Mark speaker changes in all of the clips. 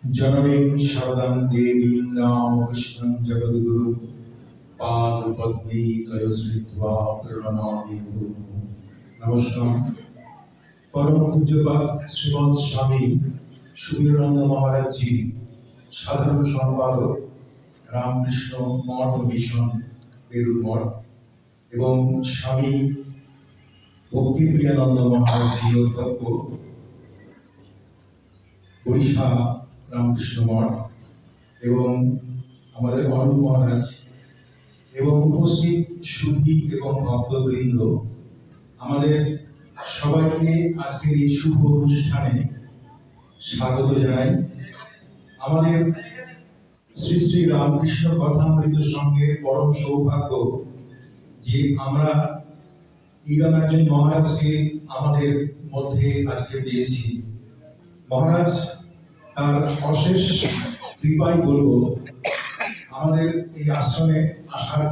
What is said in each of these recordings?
Speaker 1: जननीं शरदं देवीं रामकृष्णं जगद्गुरुं पादपद्मे तयो श्रित्वा प्रणमामि गुरुं। नमस्कार। परम पूज्यपाद श्रीमद स्वामी সুবীরানন্দ মহারাজ জি সাধারণ সম্পাদক রামকৃষ্ণ মঠ মিশন বেলুড় মঠ এবং স্বামী ভক্তিপ্রিয়ানন্দ মহারাজ জি অধ্যক্ষ ওড়িশা রামকৃষ্ণ মঠ এবং আমাদের অনুপ মহারাজ এবং উপস্থিত সুধী এবং ভক্তবৃন্দ, আমাদের সবাইকে আজকের এই শুভ অনুষ্ঠানে স্বাগত জানাই। আমাদের শ্রী শ্রী রামকৃষ্ণ কথামৃত সঙ্গে পরম সৌভাগ্য যে আমরা এরকম একজন মহারাজকে আমাদের মধ্যে আজকে পেয়েছি। মহারাজ তার অশেষ কৃপাই বলবো আমাদের এই আশ্রমে আসার।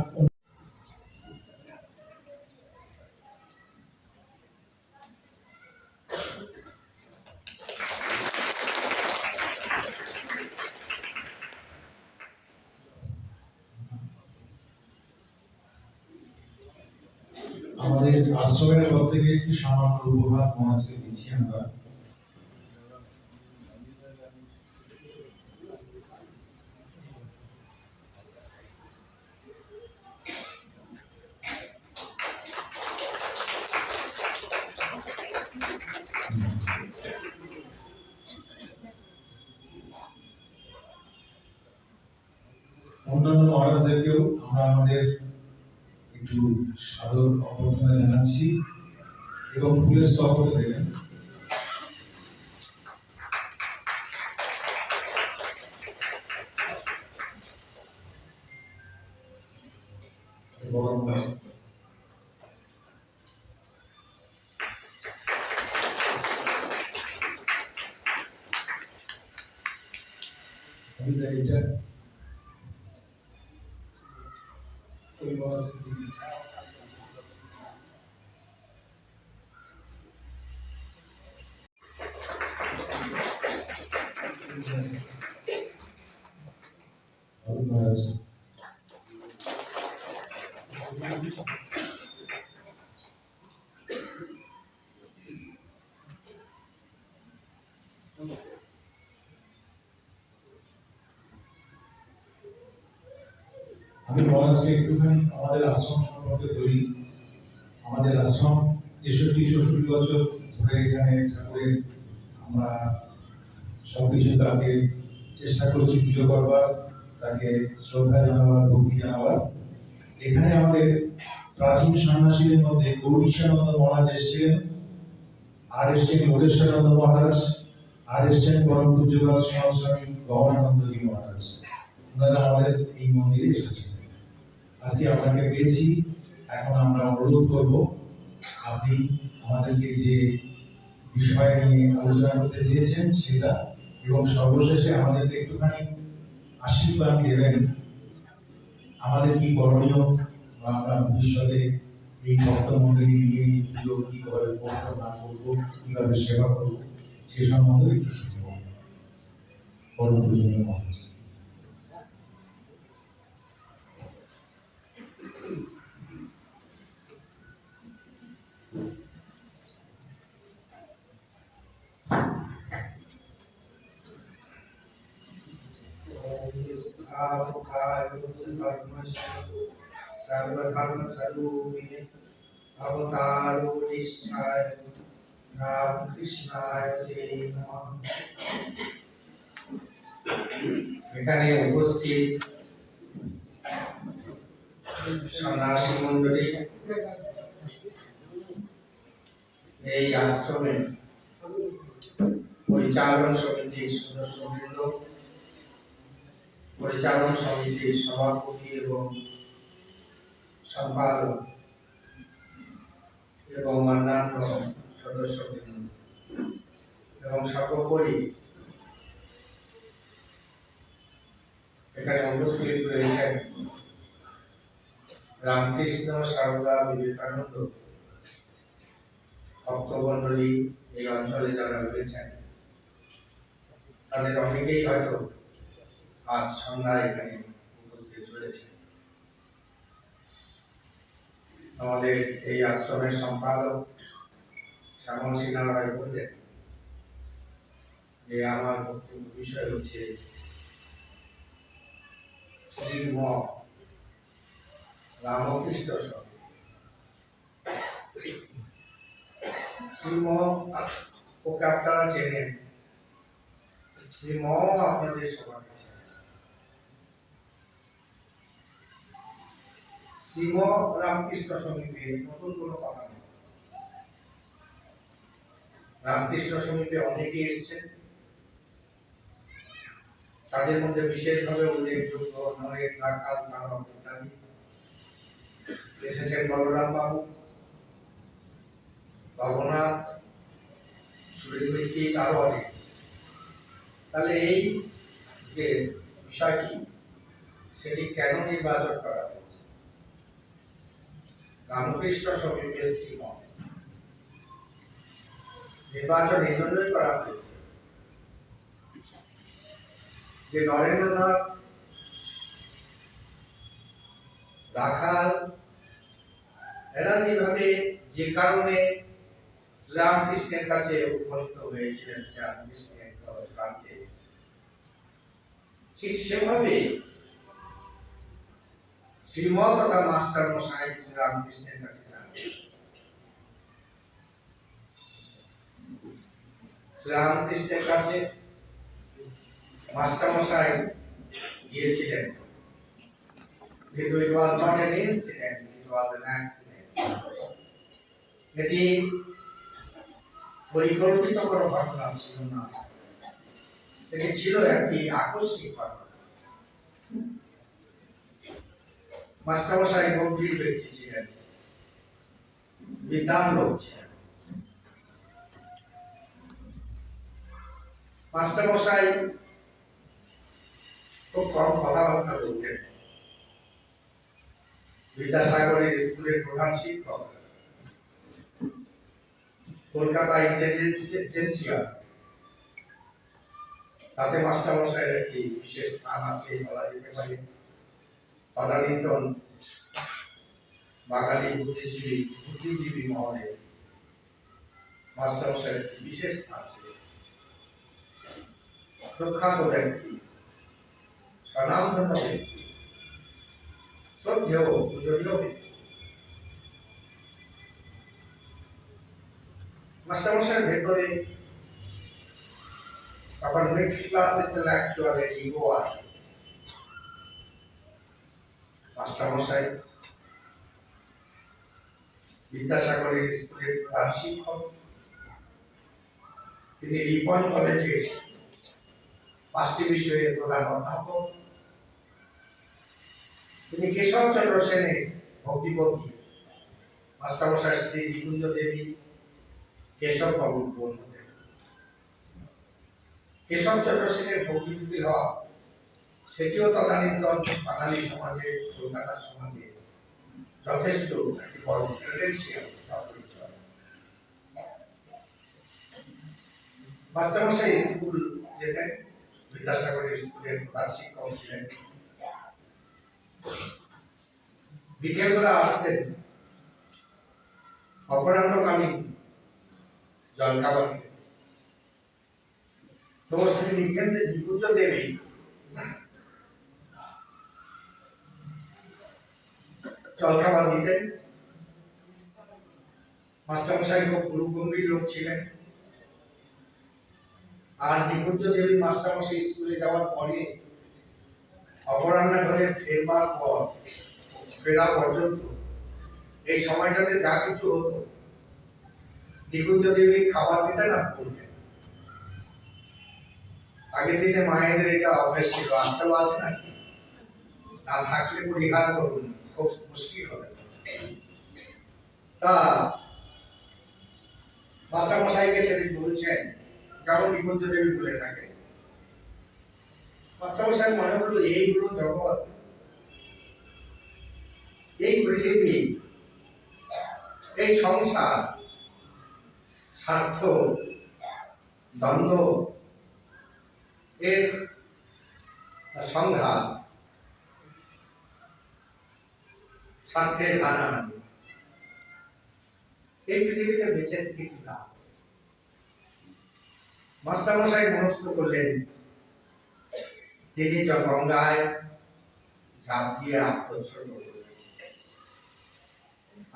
Speaker 1: আমাদের আশ্রমের পর থেকে একটি সামান্য উপহার মহারাজকে দিচ্ছি আমরা। অন্যান্য মহারাজদেরকেও আমরা আমাদের একটু সাদর অভ্যর্থনা জানাচ্ছি এবং ফুলের শপথ দেবেন। এটা আমি মহারাজকে একটুখানি আমাদের আশ্রম সম্পর্কে বলি। আমাদের আশ্রম 63-64 বছর ধরে এখানে ঠাকুরের আমরা সবকিছু তাকে চেষ্টা করছি পুজো করবার, তাকে শ্রদ্ধা জানাবার, ভক্তি জানাবার। এখানে আমাদের প্রাচীন সন্ন্যাসীদের মধ্যে গৌরীশানন্দ মহারাজ এসেছিলেন, আর এসছেন যোগেশ্বরানন্দ মহারাজ, আর এসছেন পরম পূজ্যপাদ স্বামী গহনানন্দজি মহারাজ। ওনারা আমাদের এই মন্দিরে এসেছেন। আজকে আপনাকে পেয়েছি। এখন আমরা অনুরোধ করব আপনি আমাদেরকে যে বিষয় নিয়ে আলোচনা করতে চেয়েছেন সেটা, এবং সর্বশেষে আমাদেরকে একটুখানি আশীর্বাদ দেবেন আমাদের কি করণীয় বা আমরা ভবিষ্যতে এই ভক্ত মন্ডলী নিয়ে পুজো কিভাবে করবো না করবো, কিভাবে সেবা করবো, সে সম্বন্ধে একটু শুনবো। পরম পূজনীয় মহারাজ।
Speaker 2: सर्वधर्मस्वरूपिणे अवतारोधिष्ठाय रामकृष्णाय नमः। এখানে উপস্থিত সন্ন্যাসী মণ্ডলী, এই আশ্রমের পরিচালন সমিতির সদস্যবৃন্দ, পরিচালন সমিতির সভাপতি এবং সম্পাদক এবং অন্যান্য সদস্যবৃন্দ এবং সর্বোপরি এখানে উপস্থিত রয়েছেন রামকৃষ্ণ সারদা বিবেকানন্দ ভক্তমণ্ডলী, এই অঞ্চলে যারা রয়েছেন তাদের অনেকেই হয়তো আজ সন্ধ্যায় এখানে উপস্থিত হয়েছে। আমাদের এই আশ্রমের সম্পাদক শ্যামল সিনহা রায় বললেন যে আমার বক্তব্য বিষয় হচ্ছে শ্রীম রামকৃষ্ণ স্বামী। শ্রীম ওকে আপনারা চেনেন, শ্রীম আপনাদের সবাই চেনেন। শ্রীম রামকৃষ্ণ সমিতি নতুন কোনো কথা নেই। রামকৃষ্ণ সমিতি অনেকে এসেছেন, তাদের মধ্যে বিশেষভাবে উল্লেখযোগ্য নরেন রাখাল মানব ইত্যাদি এসেছেন, বলরাম বাবু, ভবনাথ, সুরেন্দ্রী, আরো অনেক। তাহলে এই যে বিষয়টি সেটি কেন নির্বাচন করা হয়েছে? রামকৃষ্ণ সমিতির শ্রীম নির্বাচন এই জন্যই করা হয়েছে যে নরেন্দ্রনাথ রাখাল এরা যেভাবে যে কারণে শ্রীরামকৃষ্ণের কাছে উপনীত হয়েছিলেন, শ্রীরামকৃষ্ণের প্রান্তে, ঠিক সেভাবে শ্রীমৎ তথা মাস্টার মশাই শ্রীরামকৃষ্ণের কাছে যান। শ্রীরামকৃষ্ণের কাছে মাস্টার মশাই গিয়েছিলেন, কিন্তু it was not an incident, it was an accident. এটি পরিকল্পিত কোনো ঘটনা ছিল না, এটি ছিল একটি আকস্মিক ঘটনা। মাস্টারমশাই গম্ভীর ব্যক্তি ছিলেন, বিদ্বান লোক ছিলেন। মাস্টারমশাই খুব কম কথাবার্তা বলতেন। বিদ্যাসাগরের স্কুলের প্রধান শিক্ষক, কলকাতা ইন্টেলিজেন্সিয়া, তাতে মাস্টারমশাইয়ের একটি বিশেষ স্থান আছে বলা যেতে পারে। তদানীন্তন বাঙালি বুদ্ধিজীবী মহলে মাস্টারমশাইয়ের একটি বিশেষ স্থান ছিল। প্রখ্যাত ব্যক্তি, স্বনামধন্য ব্যক্তি, শ্রদ্ধেয় পূজনীয় ব্যক্তি। মাস্টারমশাইয়ের ভেতরে আবার মিডল ক্লাস ইন্টেলেকচুয়াল ইগো আছে। মাস্টারমশাই বিদ্যাসাগরের স্কুলের প্রধান শিক্ষক, তিনি রিপন কলেজে 5টি বিষয়ের প্রধান অধ্যাপক, তিনি কেশবচন্দ্র সেনের ভগ্নিপতি, মাস্টারমশাইয়ের স্ত্রী নিকুঞ্জ দেবী কেশব বাবুর বোন হতেন। কেশবচন্দ্র সেনের ভগ্নিপতি হওয়া সেটিও তদানীন্তন বাঙালি সমাজে, কলকাতার সমাজে যথেষ্ট একটি বড় ক্রেডেনশিয়াল পরিচয়। মাস্টারমশাই স্কুল যেতেন, বিদ্যাসাগরের স্কুলের প্রধান শিক্ষক ছিলেন। বিকেলবেলা আসতেন অপরাহ্নকালীন জলখাবার খেতে। তো শ্রী নিকুঞ্জ দেবী জলখাবার দিতেন। মাস্টারমশাই খুব গুরুগম্ভীর লোক ছিলেন। আর নিকুঞ্জ দেবী মাস্টারমশাই স্কুলে যাওয়ার পরে অপরাহ্ন ঘরে ফেরা পর্যন্ত এই সময়টাতে যা কিছু হতো, নিকুঞ্জ দেবী খাবার দিতেন আর বলতেন। আগের দিনে মায়েদের এটা অভ্যেস ছিল, আজকালও আছে নাকি, না থাকলে পরিহার করুন, খুব মুশকিল হবে। তা মাস্টারমশাইকে সেদিন বলছেন, যেমন নিকুঞ্জ দেবী বলে থাকেন। মাস্টারমশাই মনে হলো এইগুলো জগৎ, এই পৃথিবী, এই সংসার স্বার্থ, দ্বন্দ্ব, এর সংজ্ঞা স্বার্থের হানাহানি। এই পৃথিবীতে বেঁচে থেকে কি লাভ? মাস্টারমশাই মনস্থ করলেন তিনি গঙ্গায় ঝাঁপ দিয়ে আত্মোৎসর্গ করবেন,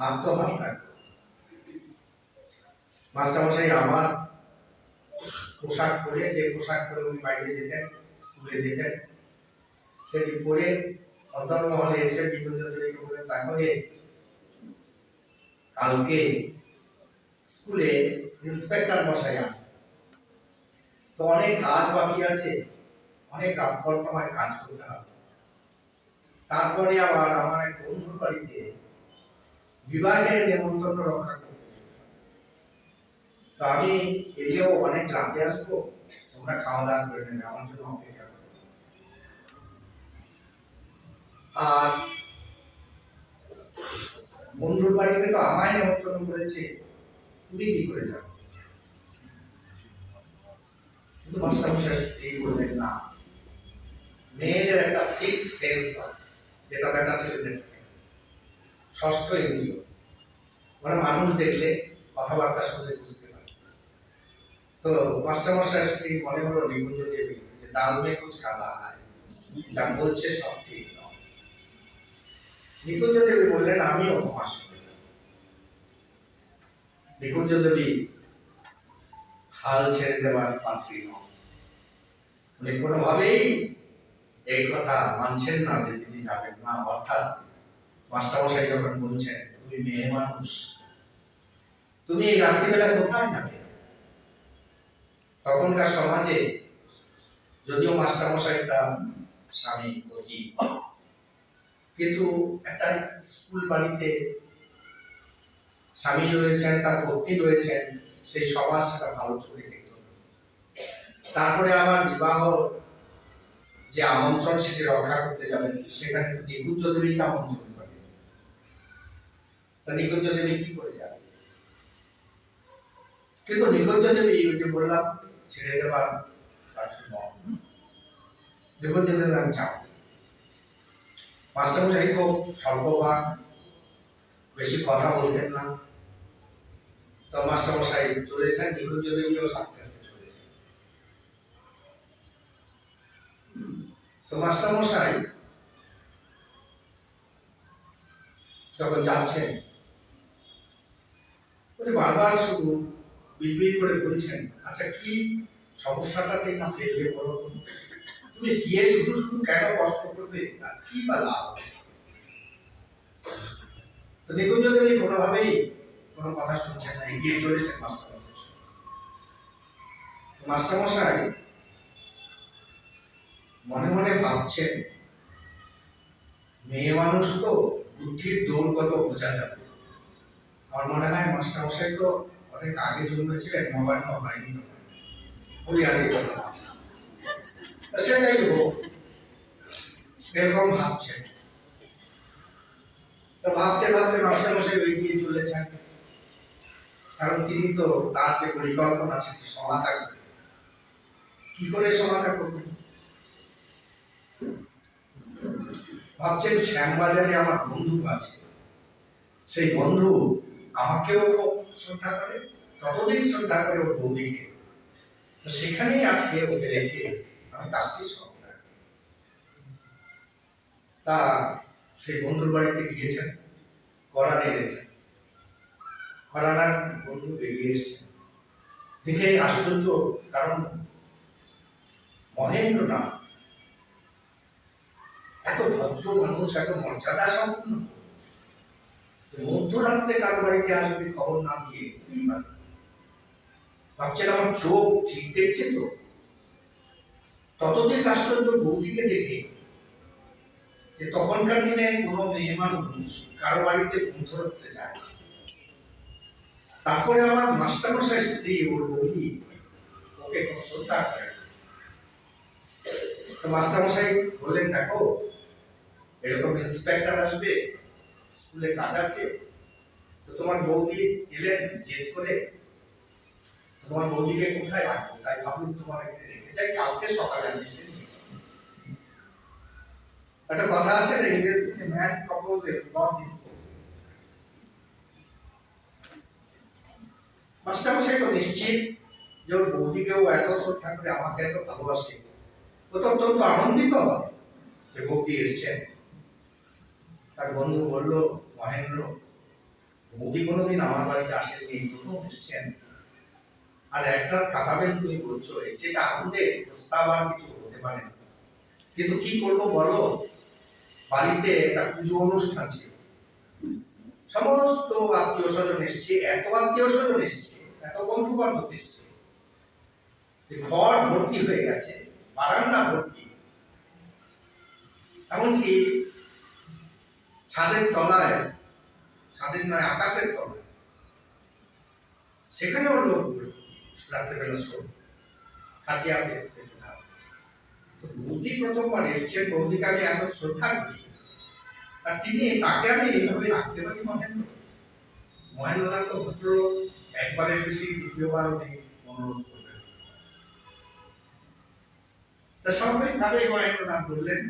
Speaker 2: আত্মহত্যা করবেন। মাস্টারমশাই আমার পোশাক পরে, যে পোশাক পরে উনি বাইরে যেতেন, স্কুলে যেতেন, সেটি পরে অন্তর্মহলে এসে বিপর্যয়কে বলেন, তাহলে কালকে স্কুলে ইন্সপেক্টর মশাই আসবে, তো অনেক কাজ বাকি আছে, অনেক রাত পর্যন্ত আমায় কাজ করতে হবে। তারপরে আবার আমার এক বন্ধুর বাড়িতে বিবাহের নেমন্তন্ন রক্ষা করতে হবে। তো আমি এলেও অনেক রাতে আসবো, তোমরা খাওয়া দাওয়া করে নেবে, আমার জন্য অপেক্ষা করবে। আর বন্ধুর বাড়িতে তো আমায় নেমন্তন্ন করেছে, তুমি কি করে যাবে? কিন্তু মাস্টারমশাই এই বললেন না, মেয়েদের একটা সিক্স সেন্স হয়, যেটা বেটা ছেলেদের থাকে, ষষ্ঠ ইন্দ্রিয়। ওরা মানুষ দেখলে, কথাবার্তা শুনে বুঝতে পারে। তো মাস্টারমশাই স্ত্রী মনে হলো নিকুঞ্জ দেবী যে দাল মে কুছ কালা হয়, যা বলছে সব ঠিক নয়। নিকুঞ্জ দেবী বললেন, আমিও তোমার সঙ্গে যাব। নিকুঞ্জ দেবী হাল ছেড়ে দেওয়ার পাত্রী নন। উনি কোনোভাবেই এই কথা মানছেন না যে তিনি যাবেন না। অর্থাৎ মাস্টারমশাই যখন বলছেন, তুমি মেয়ে মানুষ, তুমি এই রাত্রিবেলা কোথায় যাবে? তখনকার সমাজে যদিও মাস্টারমশাই তার স্বামী পতি, কিন্তু একটা স্কুল বাড়িতে স্বামী রয়েছেন, তার পত্নী রয়েছেন, সেই সমাজ সেটা ভালো চোখে দেখত। তারপরে আবার বিবাহ যে আমন্ত্রণ সেটি রক্ষা করতে যাবেন, সেখানে নিকুঞ্জ দেবীকে আমন্ত্রণ করে। তা নিকুঞ্জ দেবী কি করে যাবে? কিন্তু নিকুঞ্জ দেবী ওই যে বললাম ছেড়ে দেবার পাত্রী নন। নিকুঞ্জ দেবী আমি চাও। মাস্টারমশাই খুব স্বল্পবাক, বেশি কথা বলতেন না। তো মাস্টারমশাই চলেছেন, নিকুঞ্জ দেবীও সাথে সাথে চলেছেন। তো মাস্টারমশাই যখন যাচ্ছেন, উনি বারবার শুধু বিড়বিড় করে বলছেন, আচ্ছা কি সমস্যাটাতে না ফেললে বলো তো? তুমি গিয়ে শুধু শুধু কেন কষ্ট করবে, আর কি বা লাভ? তো নিকুঞ্জ দেবী কোনোভাবেই কোনো কথা শুনছেন না, এগিয়ে চলেছেন মাস্টারমশাই। মাস্টারমশাই মনে মনে ভাবছেন, মেয়ে মানুষ তো, বুদ্ধির দৌড় কত বোঝা যাবে। আমার মনে হয় মাস্টারমশাই তো অনেক আগে জন্মেছিলেন, নবান্ন হয়নি, বলি আগে কথা। সেটাই হোক, এরকম ভাবছেন। তো ভাবতে ভাবতে মাস্টারমশাই এগিয়ে চলেছেন, কারণ তিনি তো তার যে পরিকল্পনা সেটি সমাধা করবেন। কি করে সমাধা করবেন? ভাবছেন শ্যামবাজারে আমার বন্ধু আছে, সেই বন্ধু আমাকেও খুব শ্রদ্ধা করে, ততদিন শ্রদ্ধা করে ওর বৌদিকে। তো সেখানেই আজকে ওকে রেখে আমি কাজটি সমাধা। তা সেই বন্ধুর বাড়িতে গিয়েছেন, কড়া নেড়েছেন। কড়ানার বন্ধু বেরিয়ে এসেছেন, দেখে আশ্চর্য, কারণ মহেন্দ্র না, এত ভদ্র মানুষ, এত মর্যাদা সম্পন্ন, মধ্যরাত্রে কারো বাড়িতে আসবে খবর না দিয়ে ভাবছেন আমার চোখ ঠিক দেখছে তো। ততদিন আশ্চর্য বৌদিকে দেখে যে তখনকার দিনে কোনো মেয়ে মানুষ কারো বাড়িতে মধ্যরাত্রে যায়। তারপরে আমার মাস্টারমশাই স্ত্রী, ওর বৌদি ওকে খুব শ্রদ্ধা করে। তো মাস্টারমশাই বললেন, দেখো এরকম ইন্সপেক্টর আসবে, স্কুলে কাজ আছে, তো তোমার বৌদি এলেন জেদ করে, তোমার বৌদিকে কোথায় রাখবো, তাই ভাবলুম তোমার এখানে রেখে যে কালকে সকালে আমি এসে নিয়ে যাবো। একটা কথা আছে না ইংরেজিতে, ম্যান প্রপোজেস গড ডিসপোজেস। মাস্টারমশাই তো নিশ্চিত যে ওর বৌদিকেও এত শ্রদ্ধা করে আমাকে এত ভালোবাসে, ও তো অত্যন্ত আনন্দিত হবে যে বৌদি এসছেন। তার বন্ধু বলল, মহেন্দ্র, বৌদি কোনোদিন আমার বাড়িতে আসেননি, প্রথম এসছেন, আর এক রাত কাটাবেন তুমি বলছো, এর চেয়ে আনন্দে প্রস্তাব আর কিছু হতে পারে না। কিন্তু কি করবো বলো, বাড়িতে একটা পুজো অনুষ্ঠান ছিল, সমস্ত আত্মীয় স্বজন এসছে, এত আত্মীয় স্বজন এসছে, এত বন্ধু বান্ধব এসছে যে ঘর ভর্তি হয়ে গেছে, বারান্দা ভর্তি, এমনকি ছাদের তলায়, ছাদের নয় আকাশের তলায়, সেখানেও লোক রাত্রেবেলা শোন খাটিয়া পেতে। বৌদি প্রথমবার এসছেন, বৌদিকে আমি এত শ্রদ্ধা করি, আর তিনি তাকে আমি এইভাবে রাখতে পারি? মহেন্দ্রনাথ তো ভদ্র, একবারের বেশি দ্বিতীয়বার উনি অনুরোধ করবেন। তা স্বাভাবিকভাবে মহেন্দ্রনাথ বললেন,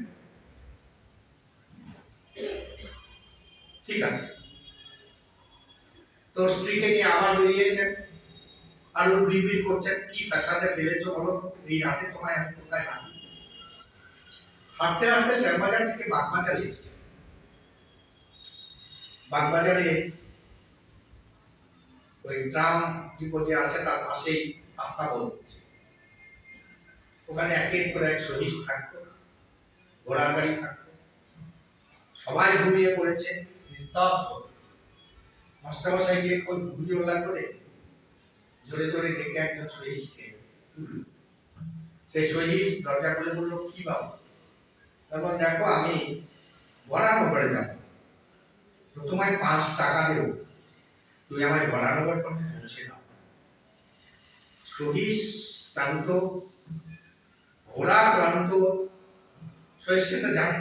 Speaker 2: ঠিক আছে। তোর স্ত্রীকে নিয়ে আবার বেরিয়েছেন, আর ও বিড়বিড় করছেন, কি ফ্যাসাদে ফেলেছো বলো তো, এই রাতে তোমায় আমি কোথায় রাখি? হাঁটতে হাঁটতে শ্যামবাজার থেকে বাগবাজারে এসছে। বাগবাজারে ওই ট্রাম ডিপো যে আছে তার পাশেই আস্তাবল হচ্ছে, ওখানে একের পর এক সহিস থাকতো, ঘোড়ার গাড়ি থাকতো, সবাই ঘুমিয়ে পড়েছে, নিস্তব্ধ। মাস্টারমশাই গিয়ে কোন ঘুমিওলা করে জোরে জোরে ডেকে একজন সহিসকে, সেই সহিস দরজা খুলে বললো, কি বাবু? তারপর, দেখো আমি বরানগরে যাব, তো তোমায় 5 টাকা দেব, তুই আমায় বরানগর পর্যন্ত পৌঁছে দাও। সহিস ক্লান্ত, ঘোড়া ক্লান্ত, সহিস সেটা জানে,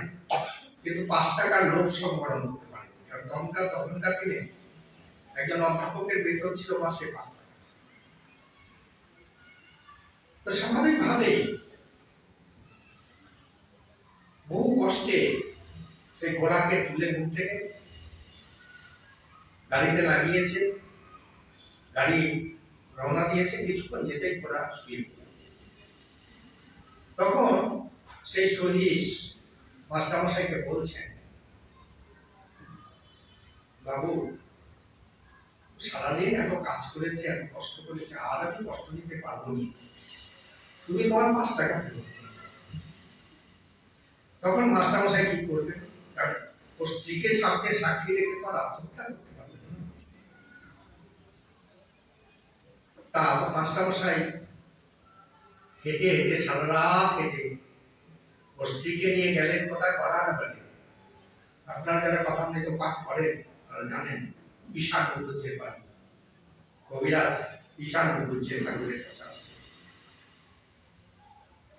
Speaker 2: কিন্তু 5 টাকার লোক সংবরণ করতে পারে, কারণ তখনকার দিনে একজন অধ্যাপকের বেতন ছিল মাসে 5 টাকা। তো স্বাভাবিকভাবেই বহু কষ্টে সেই ঘোড়াকে তুলে ঘুম থেকে গাড়িতে লাগিয়েছে, গাড়ি রওনা দিয়েছে, কিছুক্ষণ যেতে ঘোড়া শুয়ে পড়ল। তখন সেই সহিস মাস্টারমশাইকে বলছেন, বাবু, সারাদিন এত কাজ করেছে, এত কষ্ট করেছে, আর আমি কষ্ট দিতে পারবো না, তুমি তোমার 5 টাকা ফেরত দিও। তখন মাস্টারমশাই কি করবেন? কারণ ওর স্ত্রীকে সামনে সাক্ষী রেখে তো আত্মহত্যা করতে পারবেন না। তা মাস্টারমশাই হেঁটে হেঁটে সারা রাত হেঁটে ওর স্ত্রীকে নিয়ে গেলেন কোথায়? বারানগরে। আপনারা যারা কথামৃত পাঠ করেন তারা জানেন, ঈশান মুখুজ্জের বাড়ি, কবিরাজ ঈশান মুখুজ্জের ঠাকুরের কথা।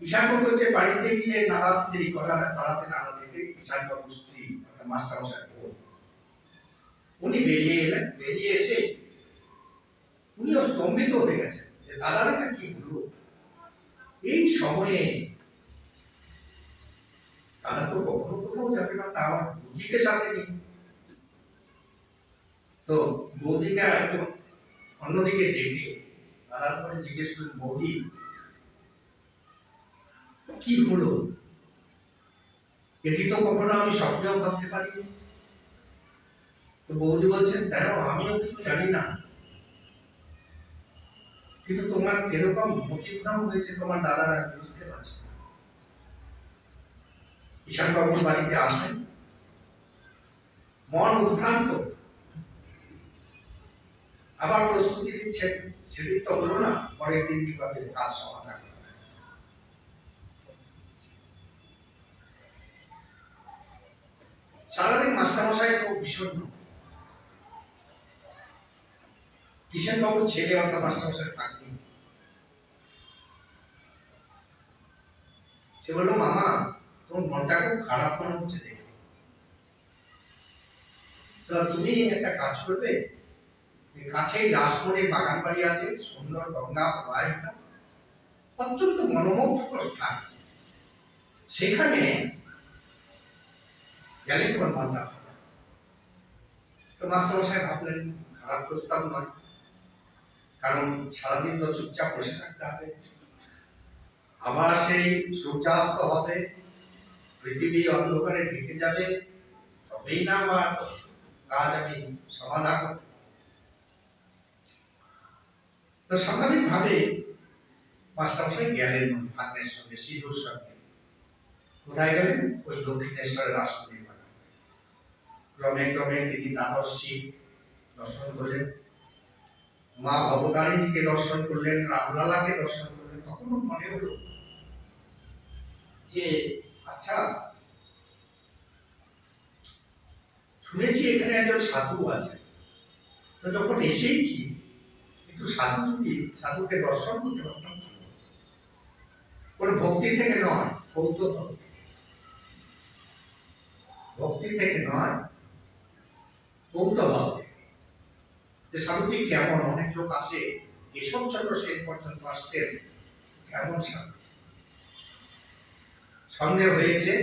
Speaker 2: ঈশান মুখুজ্জের বাড়িতে গিয়ে নাড়াতে নাড়া থেকে ঈশান বাবুর স্ত্রী মাস্টারমশাই উনি বেরিয়ে এলেন। বেরিয়ে এসে উনিও স্তম্ভিত হয়ে গেছেন যে দাদার এটা কি হলো। এই সময়ে দাদা তো কখনো কোথাও যাবে না, তা আমার বৌদিকে সাথে নেই। তো বৌদিকে একটু অন্যদিকে ডেকে দাদার পরে জিজ্ঞেস করলেন, বৌদি কি হলো? এটি তো কখনো আমি স্বপ্নেও ভাবতে পারিনি। তো বৌদি বলছেন, দেখো আমিও কিছু জানি না, কিন্তু তোমার কিরকম মোটিভটাও হয়েছে তোমার দাদারা বুঝতে পারছে। ঈশান বাবুর বাড়িতে আসেন, মন উদ্ভ্রান্ত, আবার প্রস্তুতি দিচ্ছেন, সেদিন তো হলো না, পরের দিন কিভাবে কাজ সমাধান। সারাদিন মাস্টারমশাই খুব বিষণ্ণ। কিষেন বাবুর ছেলে অর্থাৎ মাস্টারমশাই থাকবে, সে বললো, মামা তোমার মনটা খুব খারাপ মনে হচ্ছে দেখে, তো তুমি একটা কাজ করবে, কাছেই রাসমণির বাগান বাড়ি আছে, সুন্দর গঙ্গা প্রবাহিত, অত্যন্ত মনোমুগ্ধকর স্থান। সেখানে গেলে তোমার মনটা ভালো। তো মাস্টারমশাই ভাবলেন খারাপ প্রস্তাব নয়, কারণ সারাদিন তো চুপচাপ বসে থাকতে হবে, আবার সেই সূর্যাস্ত হবে, পৃথিবী অন্ধকারে ঢেকে যাবে, তবেই না আমার কাজ আমি সমাধান করব। তো স্বাভাবিকভাবে মাস্টারমশাই গেলেন ভাগ্নের সঙ্গে, সিধুর সঙ্গে। কোথায় গেলেন? ওই দক্ষিণেশ্বরের আসন নির্মাণ। ক্রমে ক্রমে তিনি দ্বাদশ শিব দর্শন করলেন, মা ভবতারিণীকে দর্শন করলেন, রামলালাকে দর্শন করলেন। তখন মনে হলো যে আচ্ছা, শুনেছি এখানে একজন সাধু আছে, তো যখন এসেইছি একটু সাধুকে দর্শন করতে পারতাম। কোনো ভক্তি থেকে নয়, কৌতূহল, ভক্তি থেকে নয়, কৌতূহল, যে সাধুটি কেমন। অনেক লোক আসে, এসব জন্য সে পর্যন্ত আসতেন, কেমন সাধু। সন্দেহ হয়েছে।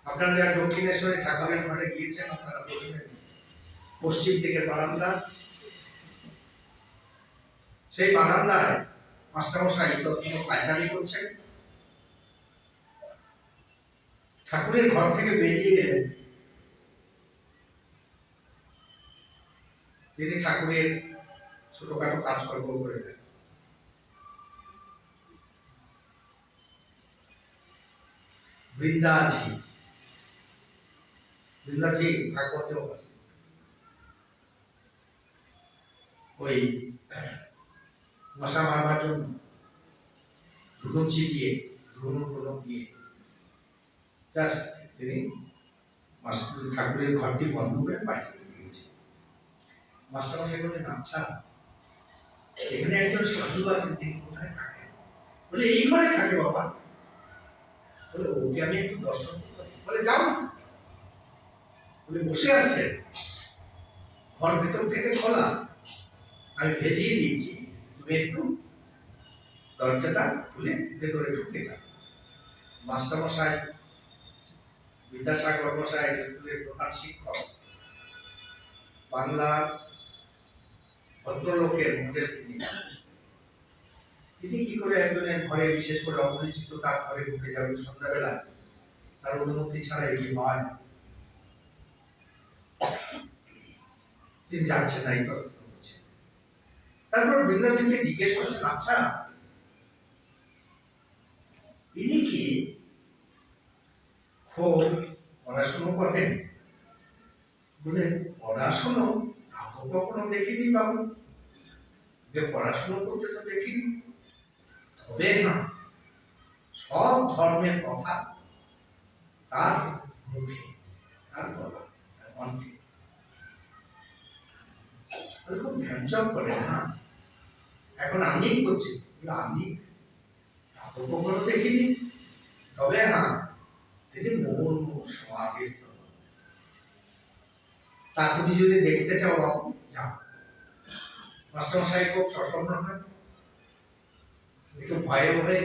Speaker 2: আপনারা যারা দক্ষিণেশ্বরে ঠাকুরের ঘরে গিয়েছেন, আপনারা বলবেন পশ্চিম দিকে বারান্দা, সেই বারান্দায় মাস্টারমশাই তখন পায়চারি করছেন। ঠাকুরের ঘর থেকে বেরিয়ে গেলেন, তিনি ঠাকুরের ছোটখাটো কাজকর্ম করে দেন। বৃন্দাজি ভাগবতেও আছে, ওই মশা মারবার জন্য ধুনো ছিটিয়ে ধুনো দিয়ে জাস্ট তিনি ঠাকুরের ঘরটি বন্ধ করে বাইরে দিয়েছে। মাস্টারমশাই বললেন আচ্ছা, এখানে একজন সাধু আছেন, তিনি কোথায় থাকেন? বলে এই ঘরে থাকে বাবা। বলে ওকে আমি একটু দর্শন করি। বলে যাও না। বলে বসে আছে, ঘর ভেতর থেকে খোলা, আমি ভেজিয়ে দিয়েছি, তুমি একটু দরজাটা খুলে ভেতরে ঢুকে যাও। মাস্টারমশাই, বিদ্যাসাগর মশাই স্কুলের প্রধান শিক্ষক, বাংলার ভদ্রলোকের মডেল তিনি কি করে একজনের ঘরে, বিশেষ করে অপরিচিত তার ঘরে ঢুকে যাবেন সন্ধ্যাবেলা, তার অনুমতি ছাড়া এটি হয়? তিনি যাচ্ছেন না, ইতস্তত করছেন। তারপর বৃন্দাজিকে জিজ্ঞেস করছেন আচ্ছা, ইনি কি খুব পড়াশুনো করেন? বলে পড়াশুনো তো কখনো দেখিনি বাবু, যে পড়াশুনো করতে তো দেখিনি, তবে না সব ধর্মের কথা তার মুখে, তার বলা, তার কণ্ঠে। খুব ধ্যান জপ করে না, এখন আমি করছি, আমি তা তো কখনো দেখিনি, তবে হ্যাঁ তিনি মোহন সমাধিস্থ। তা তুমি যদি দেখতে চাও বাবু যাও। মাস্টারমশাই খুব সসম্মান হয়, একটু ভয়ে ভয়ে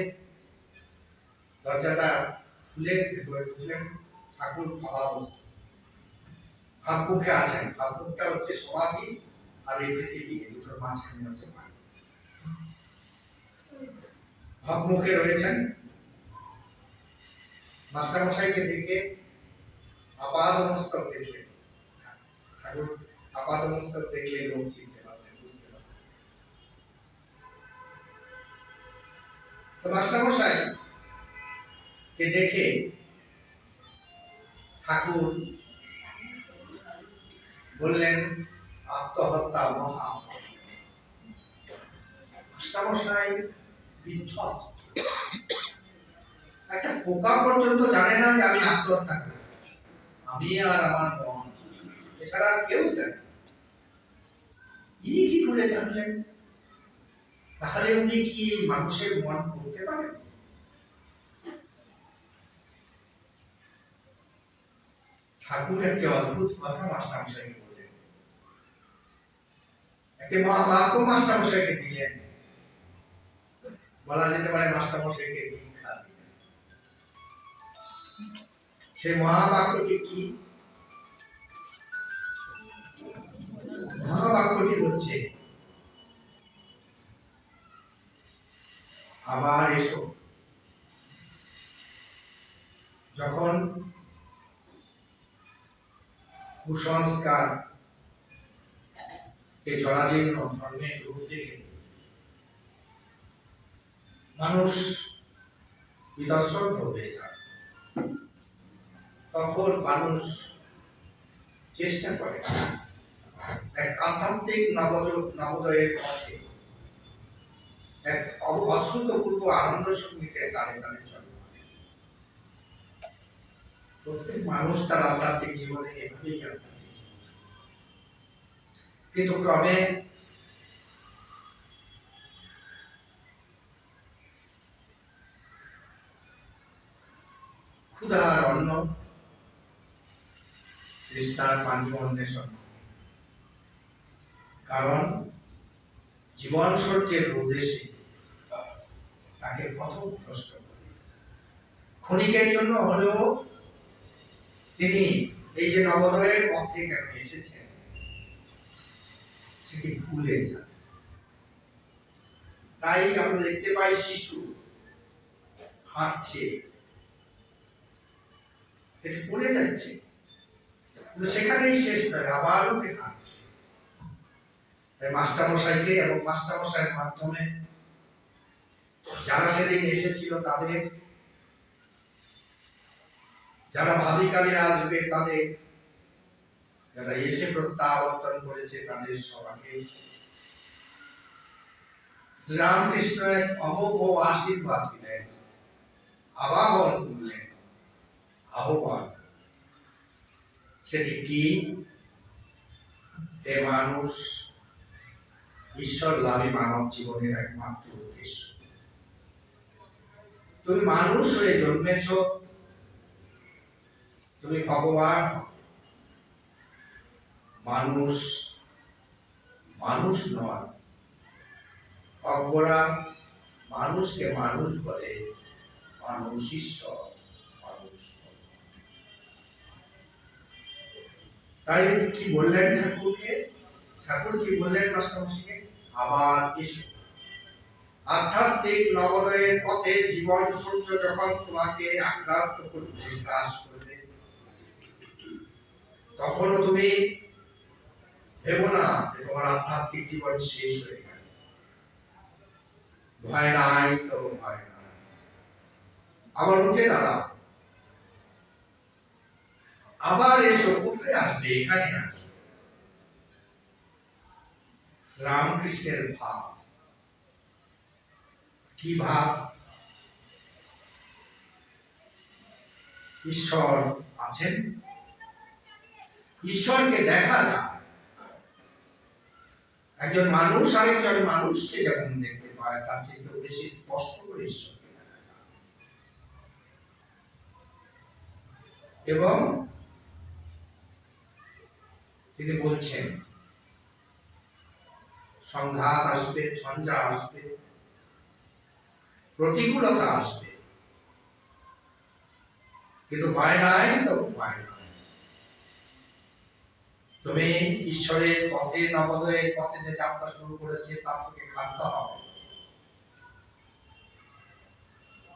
Speaker 2: দরজাটা খুলে ভেতরে ঢুকলেন। ঠাকুর ভাবমুখে আছেন, ভাবমুখটা হচ্ছে সমাধি আর এই পৃথিবী, দুটোর মাঝখানে হচ্ছে পানি। ভাবমুখে রয়েছেন। মাস্টারমশাইকে দেখে আপাদমস্তক দেখলেন। ঠাকুর আপাদমস্তক দেখলে লোক চিনতে পারলেন, বুঝতে পারলেন। তো মাস্টারমশাই কে দেখে ঠাকুর বললেন আত্মহত্যা মহা। মাস্টারমশাই বিধ্বস্ত, একটা পোকা পর্যন্ত জানে না যে আমি আত্মহত্যা করি, আমি আর আমার মন, এছাড়া কেউ জানে। ইনি কি করে জানলেন? তাহলে উনি কি মানুষের মন পড়তে পারেন? ঠাকুর একটি অদ্ভুত কথা মাস্টারমশাইকে বললেন, একটি মহাবাক্য মাস্টারমশাইকে দিলেন। বলা যেতে পারে মাস্টারমশাইকে দীক্ষা দিলেন। সেই মহাবাক্যটি কি? মহাবাক্যটি হচ্ছে, আবার এসো। যখন কুসংস্কার জরাজীর্ণ ধর্মের রূপ দেখে মানুষ বিতর্ক হয়ে যায়, তখন মানুষ চেষ্টা করে এক আধ্যাত্মিক নবোদয়ের পথে, এক অভূতপূর্ব আনন্দ সঙ্গীতের গানে গানে চলে। প্রত্যেক মানুষ তার আধ্যাত্মিক জীবনে এভাবেই আধ্যাত্মিক জীবন শুরু করে। কিন্তু ক্রমে ক্ষুধার অন্ন, তৃষ্ণার পানীয় অন্বেষণ, কারণ জীবন সূর্যের উদ্দেশ্যে তাকে পথভ্রষ্ট করে। ক্ষণিকের জন্য হলেও তিনি এই যে নবোদয়ের পথে কেন এসেছেন সেটি ভুলে যান। তাই আমরা দেখতে পাই শিশু হাঁটছে, এটি পড়ে যাচ্ছে, কিন্তু সেখানেই শেষ নয়, আবার উঠে হাঁটছে। তাই মাস্টারমশাইকে এবং মাস্টারমশাইয়ের মাধ্যমে যারা সেদিন এসেছিল তাদের, যারা ভাবিকালে আসবে তাদের, যারা এসে প্রত্যাবর্তন করেছে তাদের সবাইকে শ্রীরামকৃষ্ণ এক অমোঘ আশীর্বাদ দিলেন, আবাহন করলেন, আহ্বান। সেটি কি? হে মানুষ, ঈশ্বর লাভই মানব জীবনের একমাত্র উদ্দেশ্য। তুমি মানুষ হয়ে জন্মেছ, তুমি ভগবান। মানুষ মানুষ নয়, অজ্ঞরা মানুষকে মানুষ বলে, মানুষ ঈশ্বর, মানুষ। তাই কি বললেন ঠাকুরকে? ঠাকুর কি বললেন মাস্টারমশাইকে? আবার এসো। আধ্যাত্মিক নবোদয়ের পথে জীবন সূর্য যখন তোমাকে আক্রান্ত করবে, গ্রাস করবে, তখনও তুমি ভেবো না যে তোমার আধ্যাত্মিক জীবন শেষ হয়ে গেল। ভয় নাই, তো ভয় নাই। আবার উঠে দাঁড়াও, আবার এসো। কোথায় আসবে? এখানে আসবে। রামকৃষ্ণের ভাব কি ভাব? ঈশ্বর আছেন, ঈশ্বরকে দেখা যায়। একজন মানুষ আরেকজন মানুষকে যেমন দেখতে পায়, তার চেয়ে বেশি স্পষ্ট করে ঈশ্বরকে দেখা যায়। এবং তিনি বলছেন, সংঘাত আসবে, ঝঞ্ঝা আসবে, প্রতিকূলতা আসবে, কিন্তু ভয় নাই, তো ভয় নাই। তুমি ঈশ্বরের পথে, নবোদয়ের পথে যে যাত্রা শুরু করেছে তার থেকে ক্ষান্ত হবে,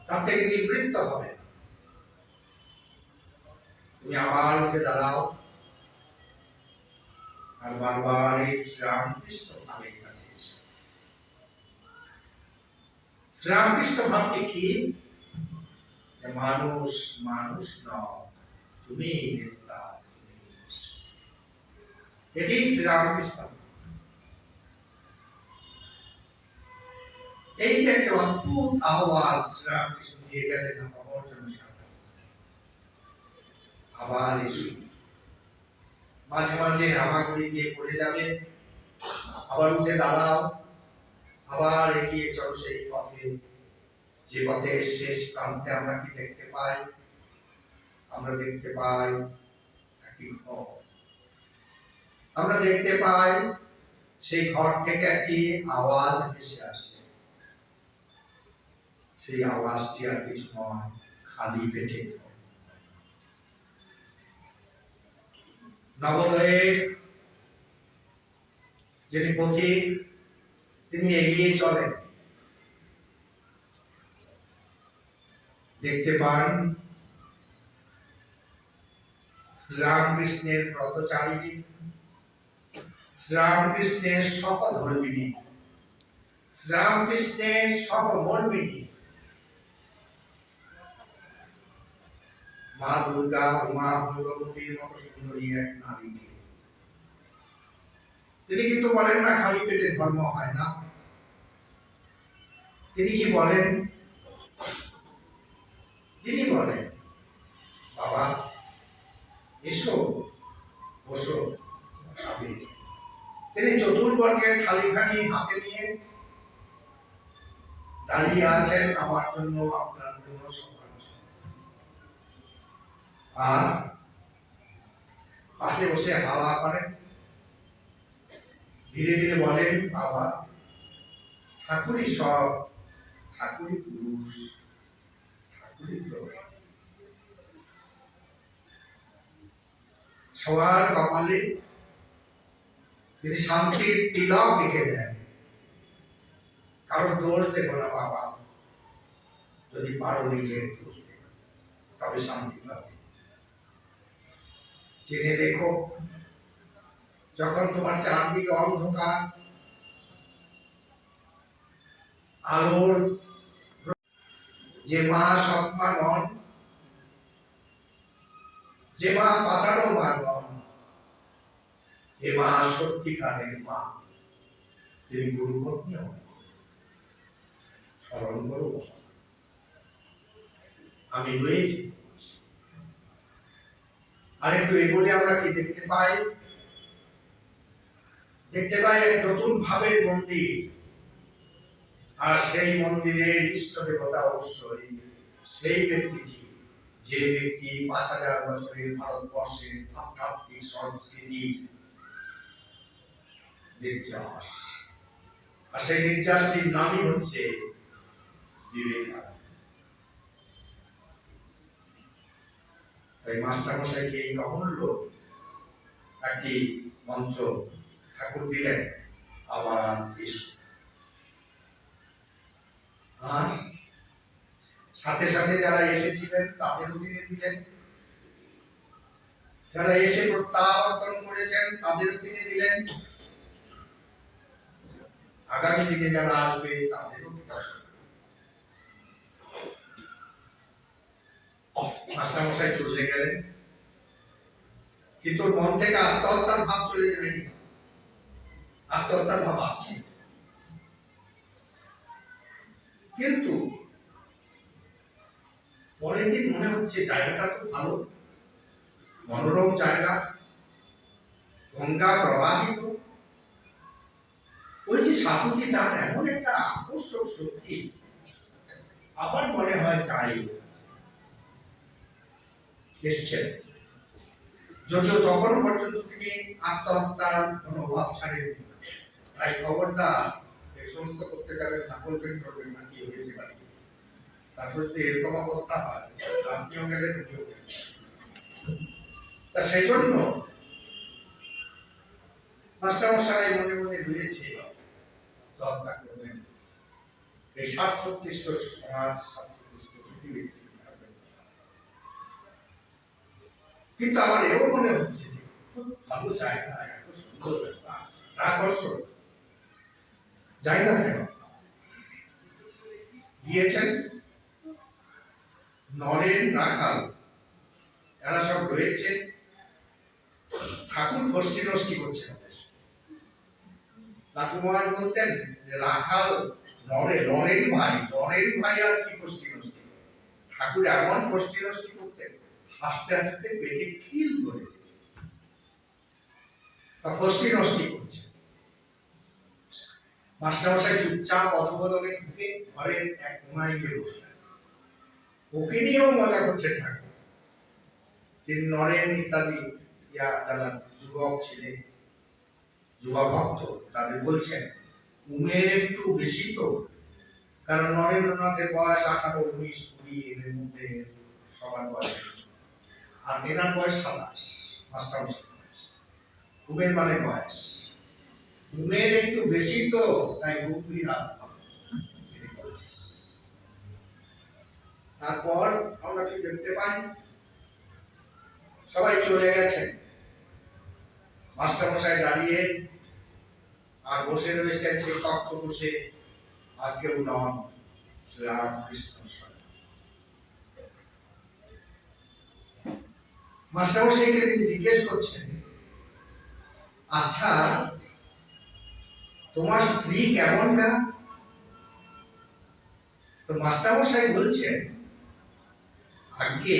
Speaker 2: তার থেকে নিবৃত্ত হবে। তুমি আবার উঠে দাঁড়াও, আর বারবার এই শ্রীরামকৃষ্ণ ভাবের কাছে এসো। শ্রীরামকৃষ্ণ ভাবটি কি? মানুষ মানুষ নও, তুমি দেবতা, এটি শ্রীরামকৃষ্ণ। এই যে একটা অদ্ভুত আহ্বান শ্রীরামকৃষ্ণ দিয়ে গেলেন আমার জনসাধারণ, আবার এসো। মাঝে মাঝে হামাগুড়ি দিয়ে পড়ে যাবে, আবার উঠে দাঁড়াও, আবার এগিয়ে চলো সেই পথে, যে পথের শেষ প্রান্তে আমরা কি দেখতে পাই? আমরা দেখতে পাই একটি ঘর। আমরা দেখতে পাই সেই ঘর থেকে একটি আওয়াজ ভেসে আসে, সেই আওয়াজটি আর কিছু নয়, খালি পেটে। নবোদয়ে যিনি পথিক, তিনি এগিয়ে চলেন, দেখতে পান শ্রীরামকৃষ্ণের ব্রতচারিণী, শ্রীরামকৃষ্ণের সহধর্মিণী, শ্রীরামকৃষ্ণের সহমর্মিণী মা দুর্গা, উমা, ভগবতীর মতো সুন্দরী এক নারীকে। তিনি কিন্তু বলেন না খালি পেটে ধর্ম হয় না। তিনি কি বলেন? তিনি বলেন, বাবা এসো, বসো, খাবে। তিনি চতুর্বর্গের থালিখানি হাতে নিয়ে দাঁড়িয়ে আছেন আমার জন্য, আপনার জন্য, সবার জন্য। আর পাশে বসে হাওয়া করেন, ধীরে ধীরে বলেন, বাবা ঠাকুরই সব, ঠাকুরই পুরুষ, ঠাকুরই দোষ। সবার কপালে তিনি শান্তির তিলক লিখে দেন। কারো দোষ দেখো না বাবা, যদি পারো নিজের দোষ দেখো, তবে শান্তি পাবে। জেনে দেখো, যখন তোমার চারদিকে অন্ধকার, আলোর যে মা সৎমা নন, যে মা পাতারও মা নন, এ মা সত্যিকারের মা, তিনি গুরুপত্নী স্মরণ করো। আমি রয়েছি। আর একটু এগুলি আমরা কি দেখতে পাই? দেখতে পাই এক নতুন ভাবের মন্দির, আর সেই মন্দিরের ইষ্ট দেবতা অবশ্যই সেই ব্যক্তিটি যে ব্যক্তি 5000 বছরের ভারতবর্ষের আধ্যাত্মিক সংস্কৃতির নির্যাস। আর সেই নির্যাসটির নামই হচ্ছে বিবেকানন্দ। তাই মাস্টারমশাইকে এই অমূল্য একটি মন্ত্র ঠাকুর দিলেন, আবার এসো। আর সাথে সাথে যারা এসেছিলেন তাদেরও তিনি দিলেন, যারা এসে প্রত্যাবর্তন করেছেন তাদেরও তিনি দিলেন, আগামী দিনে যারা আসবে তাদেরও। মাস্টারমশাই চলে গেলেন, কিন্তু মন থেকে আত্মহত্যার ভাব চলে যায়নি। আত্মহত্যার ভাব আছে, কিন্তু পরের দিন মনে হচ্ছে জায়গাটা তো ভালো, মনোরম জায়গা, গঙ্গা প্রবাহিত, ওই যে সাধুজি তার এমন একটা আকর্ষক শক্তি, আবার মনে হয় যাই এসছেন। যদিও তখন পর্যন্ত তিনি আত্মহত্যার কোনো অভাব ছাড়েননি। তাই খবরদার এই সমস্ত করতে যাবেন না, বলবেন করবেন না কি হয়েছে বাড়ি। তারপর যদি এরকম অবস্থা হয়, আপনিও গেলেন, উনিও গেলেন। তা সেই জন্য মাস্টারমশাই মনে মনে রয়েছে আত্মহত্যা করবেন। এই স্বার্থকৃষ্ট সমাজ, স্বার্থকৃষ্ট পৃথিবী। কিন্তু আমার এও মনে হচ্ছে যে ভালো জায়গা, এত সুন্দর ব্যাপার, আকর্ষণ যাই না কেন। গিয়েছেন নরেন, রাখাল, এরা সব রয়েছে। ঠাকুর গোষ্ঠী নষ্টি করছেন। লাটু মহারাজ বলতেন যে রাখাল নরেন ভাই আর কি গোষ্ঠী নষ্টি। ঠাকুর এমন গোষ্ঠী নষ্টি করতেন, হাসতে হাসতে পেটে খিল করে গোষ্ঠী নষ্টি করছে। মাস্টারমশাই চুপচাপ অধোবদনে ঢুকে ঘরে এক কোনায় গিয়ে বসলেন। ওকে নিয়েও মজা করছেন ঠাকুর। তিনি নরেন ইত্যাদি যারা যুবক ছিলেন, যুবা ভক্ত, তাদের বলছেন উমের একটু বেশি তো, কারণ নরেন্দ্রনাথের বয়স 18, 19, 20 এর মধ্যে সবার বয়স, আর এনার বয়স 27, মাস্টারমশাই ঘুমের মানে বয়স, ঘুমের একটু বেশি তো, তাই গুগলি রাত। তারপর আমরা কি দেখতে পাই, সবাই চলে গেছেন, মাস্টারমশাই দাঁড়িয়ে আর বসে রয়েছেন সেই তক্ত বসে, আর কেউ নন রামকৃষ্ণ স্বামী। মাস্টারমশাইকে তিনি জিজ্ঞেস করছেন, আচ্ছা তোমার স্ত্রী কেমন না? তো মাস্টারমশাই বলছেন, আগে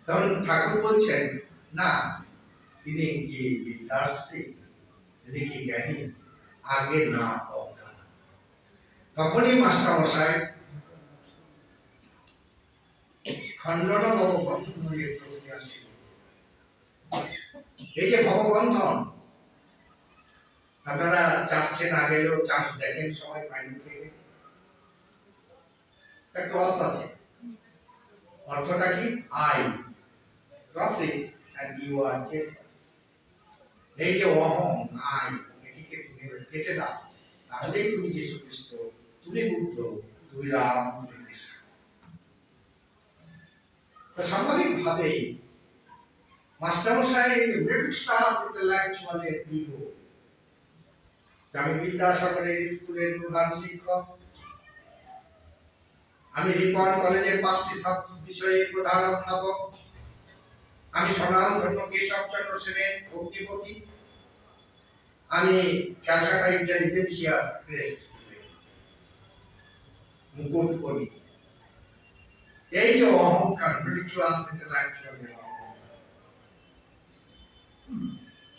Speaker 2: তখন ঠাকুর বলছেন, না তিনি কি বিদ্যার্থী, তিনি কি জ্ঞানী? আগে না অজ্ঞান। তখনই মাস্টারমশাই খণ্ডন ভববন্ধন হয়ে প্রতি আসছিল। এই যে ভববন্ধন, আপনারা চার্চে না গেলেও চার্চ দেখেন সবাই বাইরে থেকে, একটা ক্রস আছে, অর্থটা কি? I cross it and you are Jesus. এই যে অহং, আই, এটিকে তুমি কেটে দাও, তাহলেই তুমি যীশু খ্রিস্ট, তুমি বুদ্ধ, তুমি রাম, তুমি কৃষ্ণ। তো স্বাভাবিকভাবেই মাস্টারমশাই এই মিডল ক্লাস ইন্টেলেকচুয়ালের ইগো, আমি বিদ্যাসাগরের স্কুলের প্রধান শিক্ষক, আমি রিপন কলেজের 5টি বিষয়ে প্রধান অধ্যাপক, আমি স্বনামধন্য কেশবচন্দ্র সেনের ভক্তিপতি, আমি ক্যালকাটা ইন্টেলিজেন্সিয়া ক্রেস্ট মুকুট করি। এই যে অহংকার, মিডল ক্লাস ইন্টেলেকচুয়ালের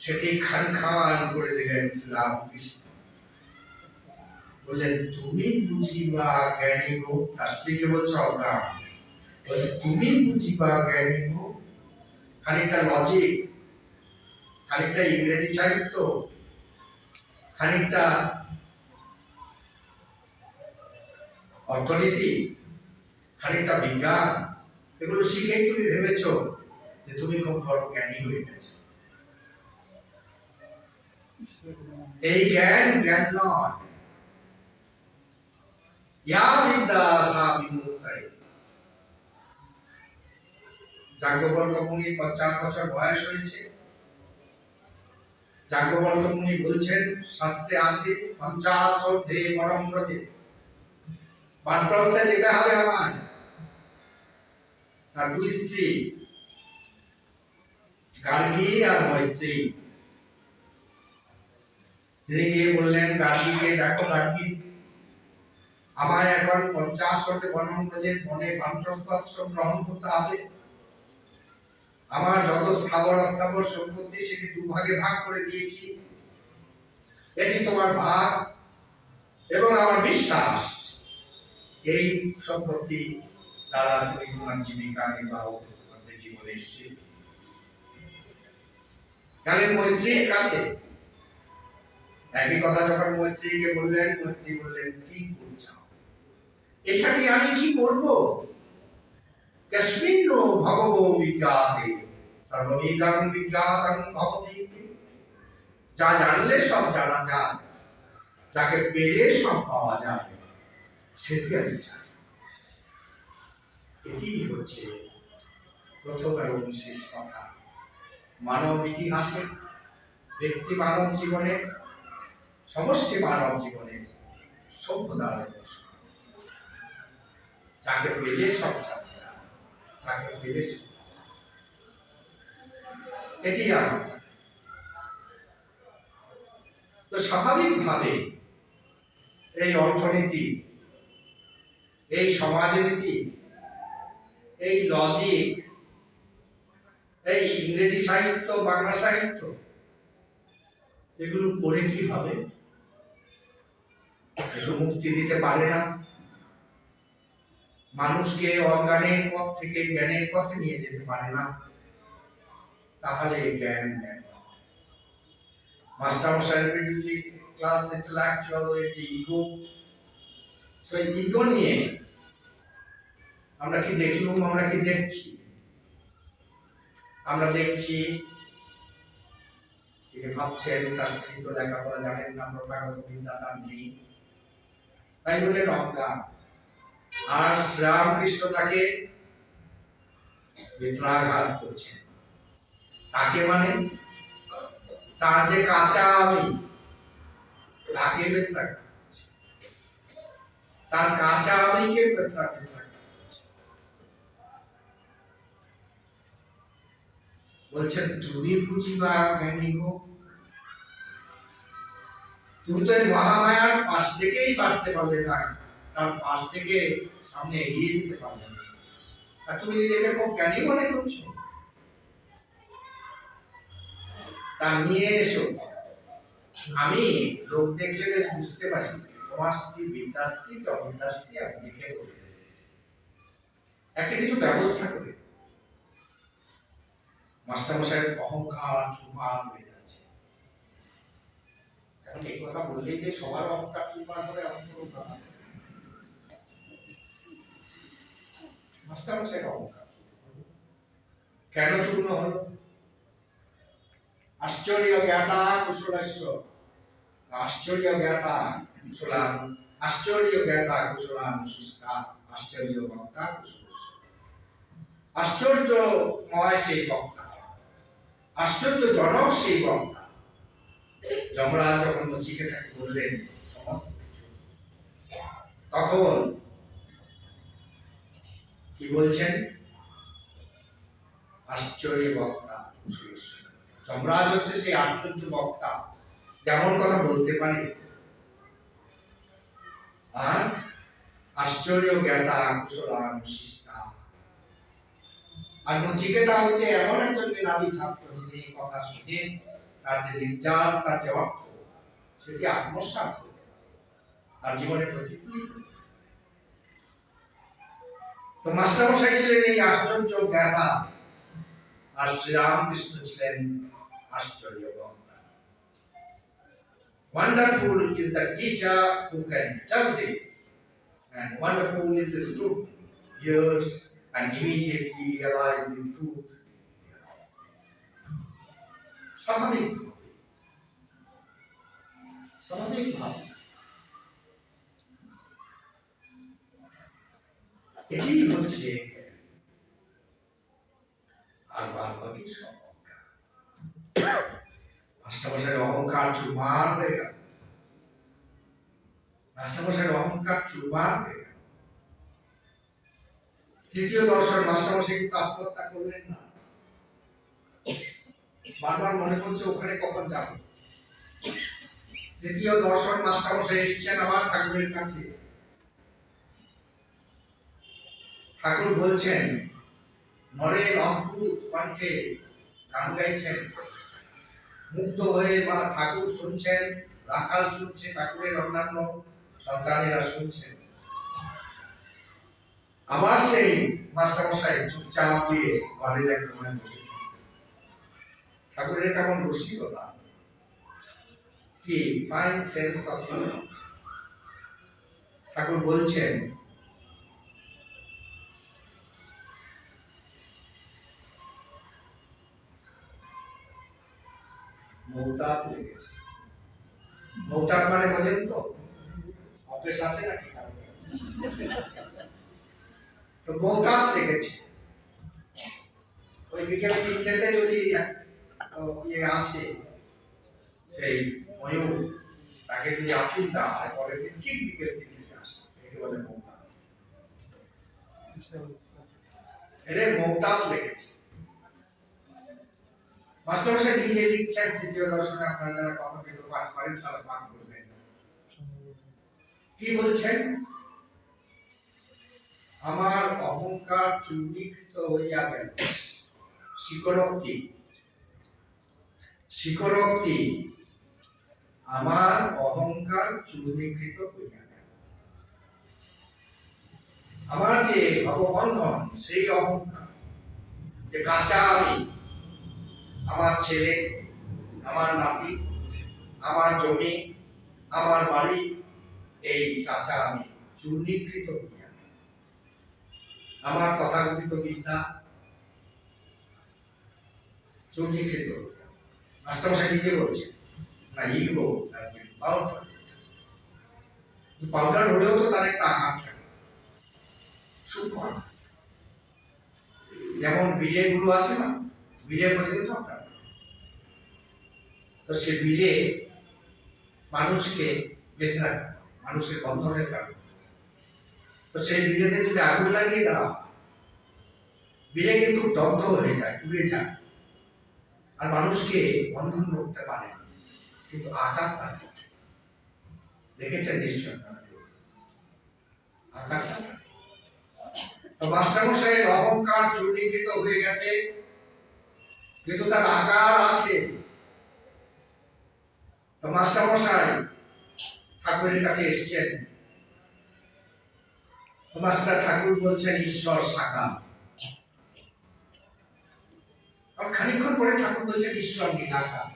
Speaker 2: সেটি খান খান করে দিলেন শ্রীরামকৃষ্ণ। বললেন, তুমি বুঝিবা জ্ঞানী গো, তার স্ত্রীকে বলছে অজ্ঞান, বলছে তুমি বুঝিবা জ্ঞানী গো, খানিকটা লজিক, খানিকটা ইংরেজি সাহিত্য, খানিকটা অর্থনীতি, খানিকটা বিজ্ঞান, এগুলো শিখেই তুমি ভেবেছো যে তুমি খুব বড় জ্ঞানী হয়ে গেছো। এই জ্ঞান জ্ঞান নয়, ইয়া বিদ্যা সা বিমুক্তায়। যাজ্ঞবল্ক্য মুনির 50 বছর বয়স হয়েছে, যাজ্ঞবল্ক্য মুনি বলছেন, শাস্ত্রে আছে 50 ঊর্ধ্বে পরম ব্রজে, বানপ্রস্থে যেতে হবে আমার। তার 2 স্ত্রী, গার্গী আর মৈত্রী। তিনি গিয়ে বললেন গার্গীকে, দেখো গার্গী, আমায় এখন 50 ঊর্ধ্বে পরম ব্রজের বনে বানপ্রস্থ আশ্রম গ্রহণ করতে হবে। আমার যত স্থাবর অস্থাবর সম্পত্তি সেটি 2 ভাগে ভাগ করে দিয়েছি, এটি তোমার ভাগ, এবং আমার বিশ্বাস এই সম্পত্তি দ্বারা তুমি তোমার জীবিকা নির্বাহ করতে জীবনে এসেছি। কালের মৈত্রীর কাছে একই কথা যখন মৈত্রীকে বললেন, মৈত্রী বললেন, কি করছো? এসাটি আমি কি করব? কস্মিন্ন ভগবো বিজ্ঞাতে সর্ববিদং বিজ্ঞাতং ভবতি। যা জানলে সব জানা যায়, যাকে পেলে সব পাওয়া যায়, সেটি আমি চাই। এটি হচ্ছে প্রথম এবং শেষ কথা। মানব ইতিহাসে, ব্যক্তি মানব জীবনে, সমষ্টি মানব জীবনে সভ্যতার প্রশ্ন, যাকে পেলে সব জানা যায়, যাকে পেলে সব, এটি আমার চাই। তো স্বাভাবিকভাবে এই অর্থনীতি, এই সমাজনীতি, এই লজিক, এই ইংরেজি সাহিত্য, বাংলা সাহিত্য, এগুলো পড়ে কি হবে? এগুলো মুক্তি দিতে পারে না, মানুষকে অজ্ঞানের পথ থেকে জ্ঞানের পথে নিয়ে যেতে পারে না। তাহলে জ্ঞান জ্ঞান, মাস্টারমশাইয়ের মিডল ক্লাস ইন্টেলেকচুয়াল একটি ইগো, সেই ইগো নিয়ে আমরা কি দেখলুম, আমরা কি দেখছি? আমরা দেখছি তিনি ভাবছেন তার স্ত্রী তো লেখাপড়া জানেন না, প্রথাগত বিদ্যা তার নেই, তাই বলে অজ্ঞান। আর শ্রীরামকৃষ্ণ তাকে বেত্রাঘাত করছেন। তাকে মানে তার যে কাঁচা আমি, তাকে বেত্রাঘাত করছে, তার কাঁচা আমিকে বেত্রাঘাত করছে। বলছেন তুমি বুঝিবা জ্ঞানী গো, তুমি তো এই মহামায়ার পাশ থেকেই বাঁচতে পারলে না, তার পাশ থেকে সামনে এগিয়ে যেতে পারলে না, আর তুমি নিজেকে খুব জ্ঞানী মনে করছো। তা নিয়ে এসো, আমি লোক দেখলে বেশ বুঝতে পারি তোমার স্ত্রী বিদ্যাস্ত্রী কি অবিদ্যাস্ত্রী, আমি দেখে বলি একটা কিছু ব্যবস্থা করে। মাস্টারমশাইয়ের অহংকার চুরমার হয়ে যাচ্ছে। এখন এই কথা বললেই যে সবার অহংকার চুরমার হবে এমন কোনো কথা নেই। মাস্টারমশাইয়ের অহংকার কেন চূর্ণ হলো? আশ্চর্য জ্ঞাতা কুশলেশ্ব, আশ্চর্য জ্ঞাতা কুশলান, আশ্চর্য জ্ঞাতা কুশলানুশিষ্টা, আশ্চর্য বক্তা কুশলেশ্ব। আশ্চর্যময় সেই বক্তা, আশ্চর্যজনক সেই বক্তা। যমরাজ যখন নচিকেতাকে বললেন সমস্ত কিছু, তখন কি বলছেন? আশ্চর্য বক্তা কুশলেশ্ব। যমরাজ হচ্ছে সেই আশ্চর্য বক্তা, যেমন কথা বলতে পারে। আর আশ্চর্য জ্ঞাতা কুশলানুশিষ্টা। আর নচিকেতা হচ্ছে এমন একজন মেধাবী ছাত্র, যিনি কথা শুনে তার যে নির্যাত, তার যে অর্থ, সেটি আত্মসাৎ করতে পারে, তার জীবনে প্রতিফলিত। তো মাস্টারমশাই ছিলেন এই আশ্চর্য জ্ঞাতা, আর শ্রীরামকৃষ্ণ ছিলেন আশ্চর্য বক্তা। Wonderful is the teacher who can tell this, and wonderful is the student who hears and immediately realizes the truth. স্বাভাবিকভাবে এটি হচ্ছে আর বাকি সব অহংকার। মাস্টারমশাইয়ের অহংকার চুরমার হয়ে গেল, মাস্টারমশাইয়ের অহংকার চুরমার হয়ে গেল। তৃতীয় দর্শন, মাস্টারমশাই কিন্তু আত্মহত্যা করলেন না। বারবার মনে করছে ওখানে কখন যাব। তৃতীয় দর্শন, মাস্টারমশাই এসেছেন আবার ঠাকুরের কাছে। ঠাকুর বলছেন, নরের অদ্ভুত কণ্ঠে গান গাইছেন, মুগ্ধ হয়ে মা ঠাকুর শুনছেন, রাখাল শুনছে, ঠাকুরের অন্যান্য সন্তানেরা শুনছেন। আবার সেই মাস্টারমশাই চুপচাপ দিয়ে ঘরের এক কোণে বসেছেন। ঠাকুরের কেমন রসিকতা, কি ফাইন সেন্স অফ হিউমার। ঠাকুর বলছেন, মৌতাত লেগেছে। মৌতাত মানে বোঝেন তো? অভ্যেস আছে না সেটা? তো মৌতাত লেগেছে। ওই বিকেল 3টেতে যদি আসে সেই ময়ূর, তাকে যদি আপিল দেওয়া হয়, পরের দিন ঠিক বিকেল 3টেতে আসে, একে বলে মৌতাত। এটা মৌতাত লেগেছে। মাস্টারমশাই নিজে লিখছেন তৃতীয় দর্শনে, আপনারা যারা কথা বিতর্ক পাঠ করেন তারা পাঠ করবেন। কি বলছেন? আমার অহংকার চূর্ণীকৃত হইয়া গেল। স্বীকারোক্তি, স্বীকারোক্তি, আমার অহংকার চূর্ণীকৃত হইয়া গেল। আমার যে ভগবন্ধন, সেই অহংকার, যে কাঁচা আমি, আমার ছেলে, আমার নাতি, আমার জমি, আমার বাড়ি, এই কাঁচা আমি চূর্ণীকৃত করিয়া, আমার তথাকথিত বিদ্যা চূর্ণীকৃত করিয়া। মাস্টারমশাই নিজে বলছেন, না ego has been powder. Powder হলেও তো তার একটা আকার থাকে, সূক্ষ্ম। যেমন বিলে গুলো আছে না, বিলে বোঝেন তো আপনারা, তো সে বিলে মানুষকে বেঁধে রাখতে পারে, মানুষের বন্ধনের কারণে। তো সেই বিলেতে যদি আগুন লাগিয়ে দেওয়া, বিলে কিন্তু দগ্ধ হয়ে যায়, ডুবে যায়, আর মানুষকে বন্ধন করতে পারে না, কিন্তু আকার পারে। দেখেছেন নিশ্চয় আকারটা। তো মাস্টারমশাইয়ের অহংকার চূর্ণীকৃত হয়ে গেছে, কিন্তু তার আকার আছে। তো মাস্টারমশাই ঠাকুরের কাছে এসেছেন, মাস্টার ঠাকুর বলছেন ঈশ্বর সাকার। আর খানিকক্ষণ পরে ঠাকুর বলছেন ঈশ্বর নিরাকার।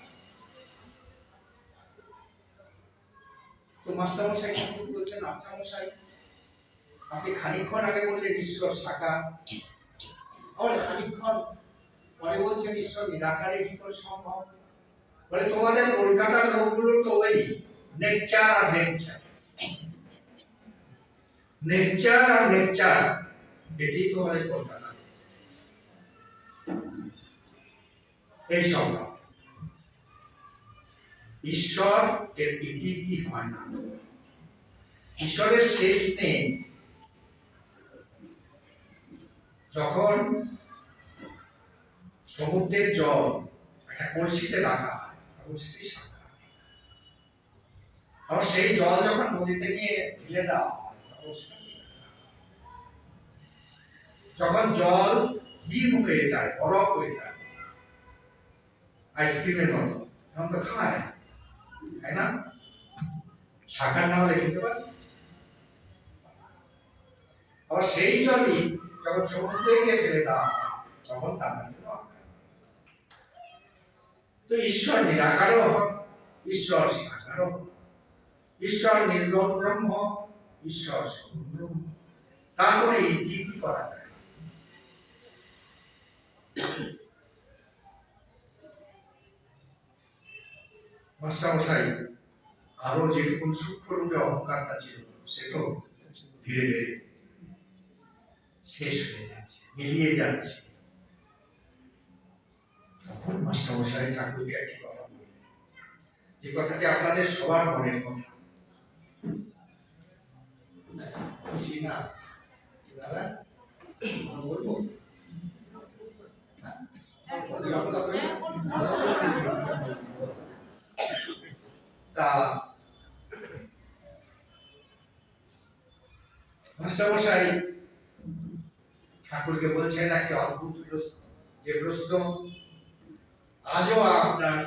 Speaker 2: তো মাস্টারমশাই ঠাকুর বলছেন, আচ্ছা মশাই, আপনি খানিকক্ষণ আগে বললেন ঈশ্বর সাকার, আর খানিকক্ষণ পরে বলছেন ঈশ্বর নিরাকারে, কি করে সম্ভব? বলে তোমাদের কলকাতার লোকগুলোর তো ওই নেচার আর নেচার, নেচার আর নেচার, এটি তোমাদের কলকাতা। এই সংগ্রাম ঈশ্বর এর ইতি হয় না, ঈশ্বরের শেষ নেই। যখন সমুদ্রের জল একটা কলসিতে রাখা হয়, তখন সেটি সাকার। আর সেই জল যখন নদীতে গিয়ে ঢেলে দেওয়া হয়, তখন সেটা নিরাকার। যখন জল হিম হয়ে যায়, বরফ হয়ে যায়, আইসক্রিমের মতো, তখন তো খায়, তাই না? সাকার না হলে খেতে পারে। আবার সেই জলই যখন সমুদ্রে গিয়ে ফেলে দেওয়া হয়, তখন তাদের কোনো আকার। তো ঈশ্বর নিরাকারও হন, ঈশ্বর সাকারও হন, ঈশ্বর নির্গুণ ব্রহ্ম, ঈশ্বর সগুণ ব্রহ্ম। তারপরে ইতি করা যায়। মাস্টারমশাই আরো যেটুকুন সূক্ষ্ম রূপে অহংকারটা ছিল, সেটাও ধীরে ধীরে শেষ হয়ে যাচ্ছে, মিলিয়ে যাচ্ছে। তখন মাস্টারমশাই ঠাকুরকে একটি কথা বললেন, যে কথাটি আপনাদের সবার মনের কথা। খুশি না দাদা? বলবো তা মাস্টারমশাই ঠাকুরকে বলছেন একটা অদ্ভুত প্রশ্ন, যে প্রশ্ন আজও আপনার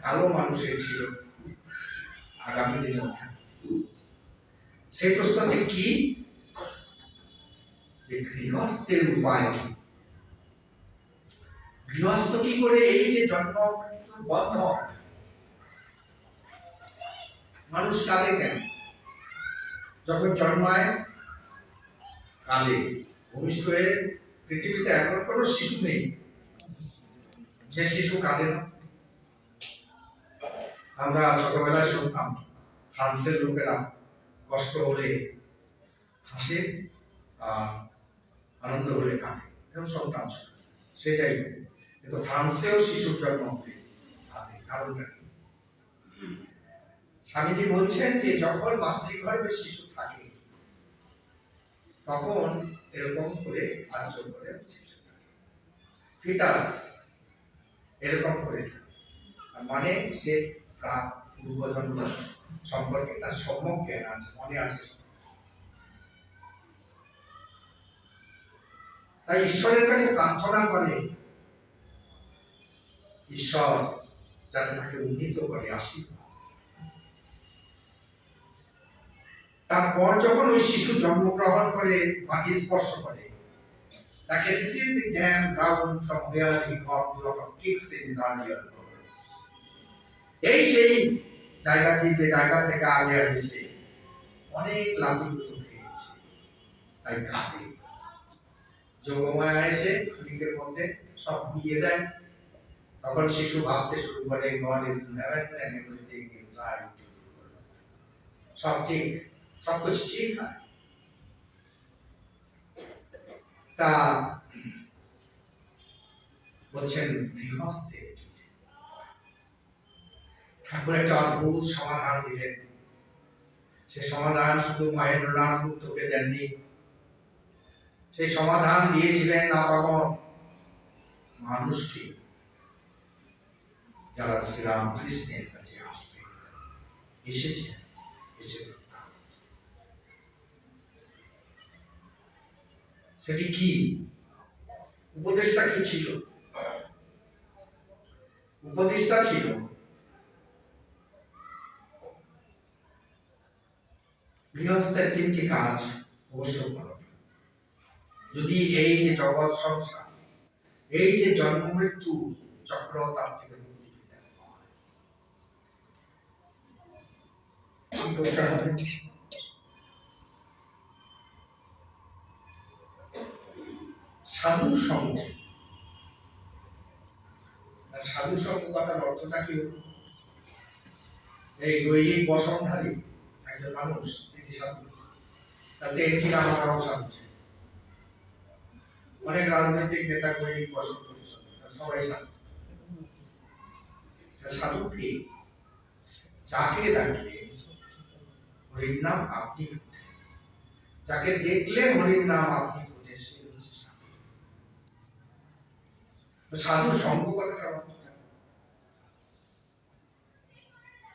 Speaker 2: কালো মানুষের ছিল, আগামী দিনেও থাকবে। সেই প্রশ্নটি কি? যে গৃহস্থের উপায় কি? গৃহস্থ কি করে এই যে জন্ম মৃত্যুর বন্ধন, মানুষ কাঁদে কেন? যখন জন্মায় কাঁদে, ভূমিষ্ঠ হয়ে পৃথিবীতে এখন কোনো শিশু নেই যে শিশু কাঁদে না। আমরা ছোটবেলায় শুনতাম ফ্রান্সের লোকেরা কষ্ট হলে হাসে আর আনন্দ হলে কাঁদে, এরকম শুনতাম। সেটাই, কিন্তু ফ্রান্সেও শিশুর জন্ম হলে কাঁদে, কারণটা কি? স্বামীজি বলছেন যে যখন মাতৃগর্ভে শিশু থাকে, তখন এরকম করে আচরণ করে শিশু থাকে, ফিটাস এরকম করে, মানে সে প্রাক পূর্বজন্ম সম্পর্কে তার সম্যক জ্ঞান আছে, মনে আছে। তাই ঈশ্বরের কাছে প্রার্থনা করে ঈশ্বর যাতে তাকে উন্নীত করে, আশীর্বাদ। তারপর যখন ওই শিশু জন্মগ্রহণ করে, মাটি স্পর্শ করে, তাকে this is the damn ground from where he got a lot of kicks in his earlier years. এই সেই জায়গাটি যে জায়গা থেকে আগে এসে অনেক লাঠি খেয়েছে, তাই কাঁদে। যোগমায়া এসে ক্ষণিকের মধ্যে সব ভুলিয়ে দেয়। তখন শিশু ভাবতে শুরু করে God is in heaven and everything is right. সব ঠিক, সব কিছু ঠিক হয়। তা বলছেন গৃহস্থে ঠাকুর একটা অদ্ভুত সমাধান দিলেন। সে সমাধান শুধু মায়ের নাম মুক্তকে দেননি, সেই সমাধান দিয়েছিলেন আপামর মানুষকে, যারা শ্রীরাম কৃষ্ণের কাছে আসবে এসেছে এসে। সেটি কি উপদেশটা কি ছিল? উপদেশটা ছিল গৃহস্থের তিনটি কাজ অবশ্য করো যদি এই যে জগৎ সংসার, এই যে জন্ম মৃত্যু চক্র, তার থেকে মুক্তি পেতে হবে। সাধু সঙ্গ। সাধু সঙ্গ কথার অর্থটা কি? এই দৈনিক বসনধারী একজন মানুষ, তিনি সাধু। তাতে এটি আমার সাধু ছিল। অনেক রাজনৈতিক নেতা দৈনিক বসন করেছেন, সবাই সাধু। সাধু কি? যাকে ডাকলে হরির নাম আপনি ফুটে, যাকে দেখলে হরির নাম আপনি ফুটে, সে হচ্ছে সাধু। সাধু সঙ্গ কথাটা অর্থটা,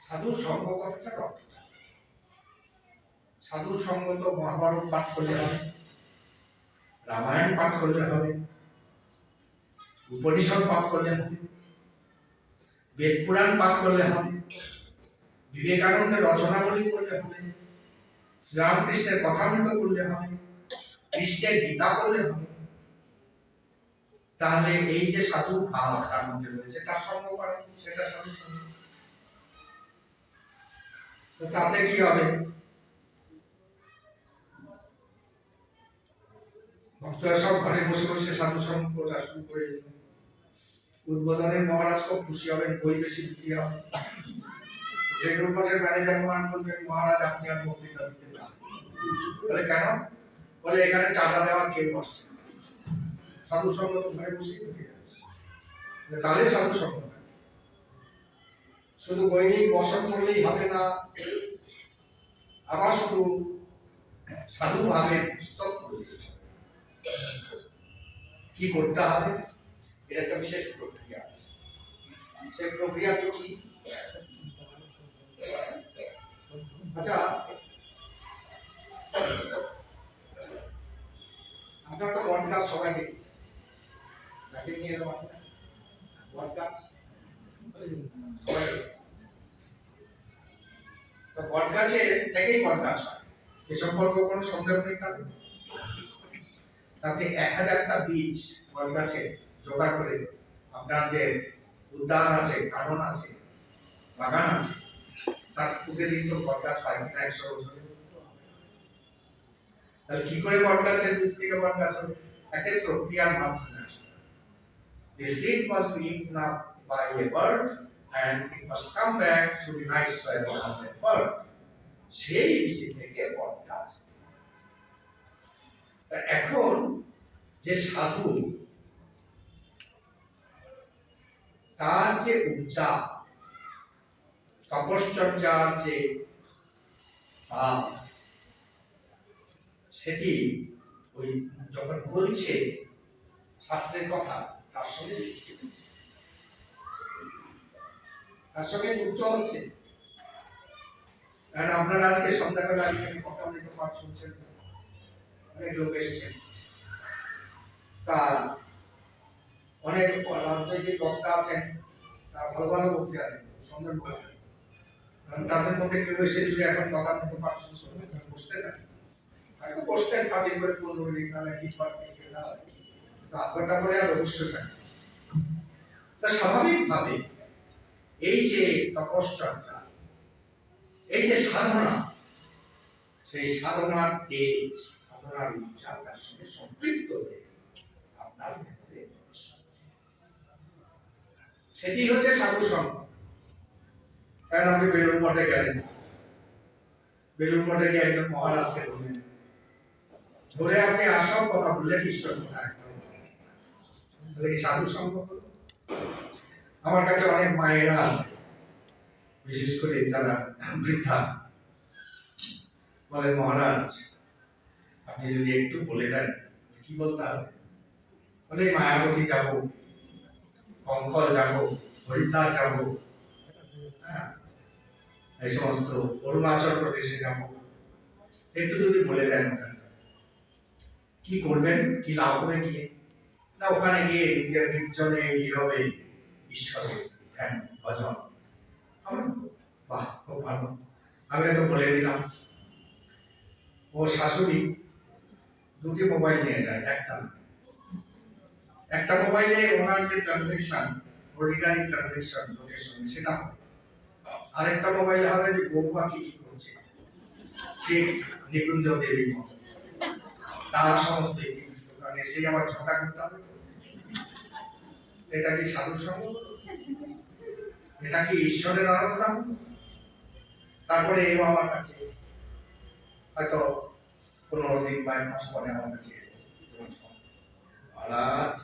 Speaker 2: সাধু সঙ্গ কথাটার অর্থটা, সাধু সঙ্গ তো মহাভারত পাঠ করলে হবে, রামায়ণ পাঠ করলে হবে, উপনিষদ পাঠ করলে হবে, বেদ পুরাণ পাঠ করলে হবে, বিবেকানন্দের রচনাবলী পড়লে হবে, শ্রীরামকৃষ্ণের কথামৃত করলে হবে, কৃষ্ণের গীতা করলে হবে। তাহলে এই যে সাধু ভাব তার মধ্যে রয়েছে, তার সঙ্গ করা, সেটা সাধু সঙ্গ। তাতে কি হবে? ভক্তরা সব ঘরে বসে বসে সাধু সঙ্গটা শুরু করে দিল। উদ্বোধনের মহারাজ খুব খুশি হবেন, বই বেশি বিক্রি হবে। রেডিও মঠের ম্যানেজার মহারাজ বলবেন, মহারাজ আপনি আর বক্তৃতা দিতে যান। বলে কেন? বলে এখানে চাঁদা দেওয়ার কেউ আসছে না, সাধু সঙ্গ তো ঘরে বসেই ঢুকে যাচ্ছে। তাহলে সাধু সঙ্গ শুধু দৈনিক বসন করলেই হবে না, আবার শুধু সাধু ভাবে পুস্তক পড়লে কি করতে হবে? এটা একটা বিশেষ প্রক্রিয়া আছে। সেই প্রক্রিয়াটি কি? আচ্ছা, আপনারা তো বট গাছ সবাই দেখেছেন, যাকে নিয়ে এরকম আছে না, বট গাছ সবাই দেখেছেন। তো বট গাছে থেকেই বট গাছ হয়, এ সম্পর্কে কোনো সন্দেহ নেই। কারণ আপনি 1000টা বীজ বট গাছে জোগাড় করে আপনার যে উদ্যান আছে, গার্ডেন আছে, বাগান আছে, তার পুঁতে দিন তো বট গাছ হয় কিনা 100 বছরে? তাহলে কি করে বট গাছের বীজ থেকে বট গাছ হবে? একটা প্রক্রিয়ার মাধ্যমে। The seed must be eaten up by a bird and it must come back to the nice soil of the bird. সেই বীজ থেকে বট গাছ। এখন যে সাধু, তার যে উচ্চা তপশ্চর্যার যে ভাব, সেটি ওই যখন বলছে শাস্ত্রের কথা, তার সঙ্গে যুক্ত হচ্ছে। কারণ আপনারা আজকে সন্ধ্যাবেলা এখানে কথামৃত পাঠ শুনছেন, অনেক লোক এসেছেন। তা অনেক রাজনৈতিক বক্তা আছেন, তারা ভালো ভালো বক্তৃতা দেন, সুন্দর বক্তৃতা। কারণ তাদের মধ্যে কেউ এসে যদি এখন কথামৃত পাঠ শুনছেন, বসতে না, হয়তো বসতেন কাজে করে 15 মিনিট না 20 মিনিট না, তো 8 ঘন্টা করে আর অবশ্যই থাকে। তা স্বাভাবিকভাবে এই যে তপশ্চর্যা, এই যে সাধনা, সেই সাধনার তেজ, সাধনার উচ্চারণার সঙ্গে সম্পৃক্ত হয়ে আপনার ভেতরে প্রবেশ করছে। সেটি হচ্ছে সাধু সঙ্গ। কারণ আপনি বেলুড় মঠে গেলেন, বেলুড় মঠে গিয়ে একজন মহারাজকে ধরলেন, ধরে আপনি আসল কথা বললেন, ঈশ্বর কথা একদম সাধু সঙ্গ হলো। আমার কাছে অনেক মায়েরা আসে, বিশেষ করে যারা বৃদ্ধা, বলে মহারাজ আপনি যদি একটু বলে দেন। কি বলতে হবে? বলে মায়াবতী যাব, কঙ্কল যাব, হরিদ্বার যাব, হ্যাঁ, এই সমস্ত অরুণাচল প্রদেশে যাব, একটু যদি বলে দেন কি করবেন, কি লাভ হবে গিয়ে? না ওখানে গিয়ে নির্জনে নীরবে ঈশ্বরের ধ্যান ভজন। বাহ, খুব ভালো। আমি তো বলে দিলাম। ও শাশুড়ি দুটি মোবাইল নিয়ে যায়, একটা মোবাইলে ওনার যে ট্রানজেকশন, অর্ডিনারি ট্রানজেকশন লোকের সঙ্গে, সেটা হবে। আরেকটা মোবাইলে হবে যে বৌমা কি কি করছে, ঠিক নিকুঞ্জ দেবীর মতো তার সমস্ত কারণ এসেই আমার ঝগড়া করতে হবে। এটা কি সাধু সঙ্গ? এটা কি ঈশ্বরের আরাধনা? তারপরে এলো আমার কাছে, হয়তো 15 দিন বা 1 মাস পরে আমার কাছে মহারাজ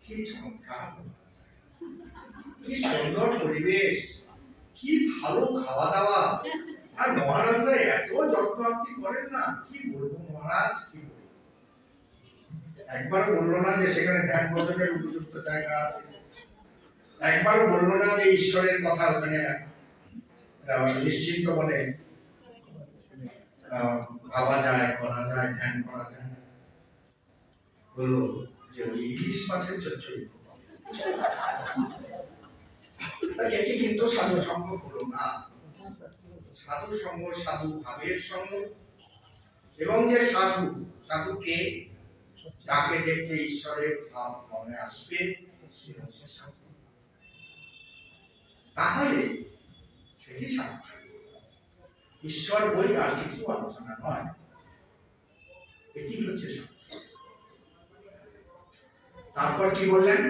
Speaker 2: কি চমৎকার, কি সুন্দর পরিবেশ, কি ভালো খাওয়া দাওয়া, আর মহারাজরা এত যত্ন আপনি করেন না, কি বলবো মহারাজ, কি বলবো। একবারও বললো না যে সেখানে ধ্যান ভজনের উপযুক্ত জায়গা আছে, একবারও বললো না যে ঈশ্বরের কথা ওখানে নিশ্চিন্ত মনে ভাবা যায়, করা যায়, ধ্যান করা যায়। বললো যে ওই ইলিশ মাছের চচ্চড়ি। এটি কিন্তু সাধু সঙ্গ হলো না। সাধু সঙ্গ সাধু ভাবের সঙ্গ, এবং যে সাধু, সাধুকে যাকে দেখতে ঈশ্বরের ভাব মনে আসবে সে হচ্ছে সাধু। তাহলে সেটি সাধু সঙ্গ। ঈশ্বর বই আর কিছু আলোচনা নয়, এটি হচ্ছে সাধু সঙ্গ। তারপর কি বললেন?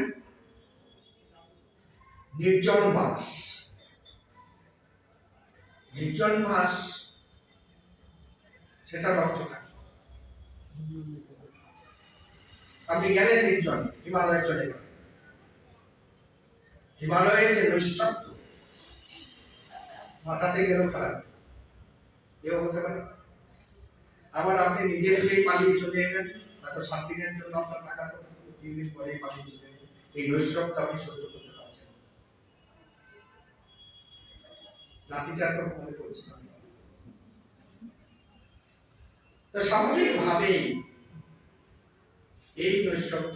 Speaker 2: নির্জন বাস। নির্জন বাস, সেটার অর্থ কি? আপনি গেলেন নির্জন, হিমালয়ে চলে গেলেন, হিমালয়ের যে নৈঃশব্দ, মাথাতে গেল খারাপ, এও হতে পারে। আবার আপনি নিজে নিজেই পালিয়ে চলে এলেন, হয়তো 7 দিনের জন্য আপনার টাকা 3 দিন পরেই পালিয়ে চলে এলেন, এই নৈঃশব্দ আপনি সহ্য করতে পারছেন না। নাতিটা একটা মনে করছে না। তো স্বাভাবিকভাবেই এই নৈঃশব্দ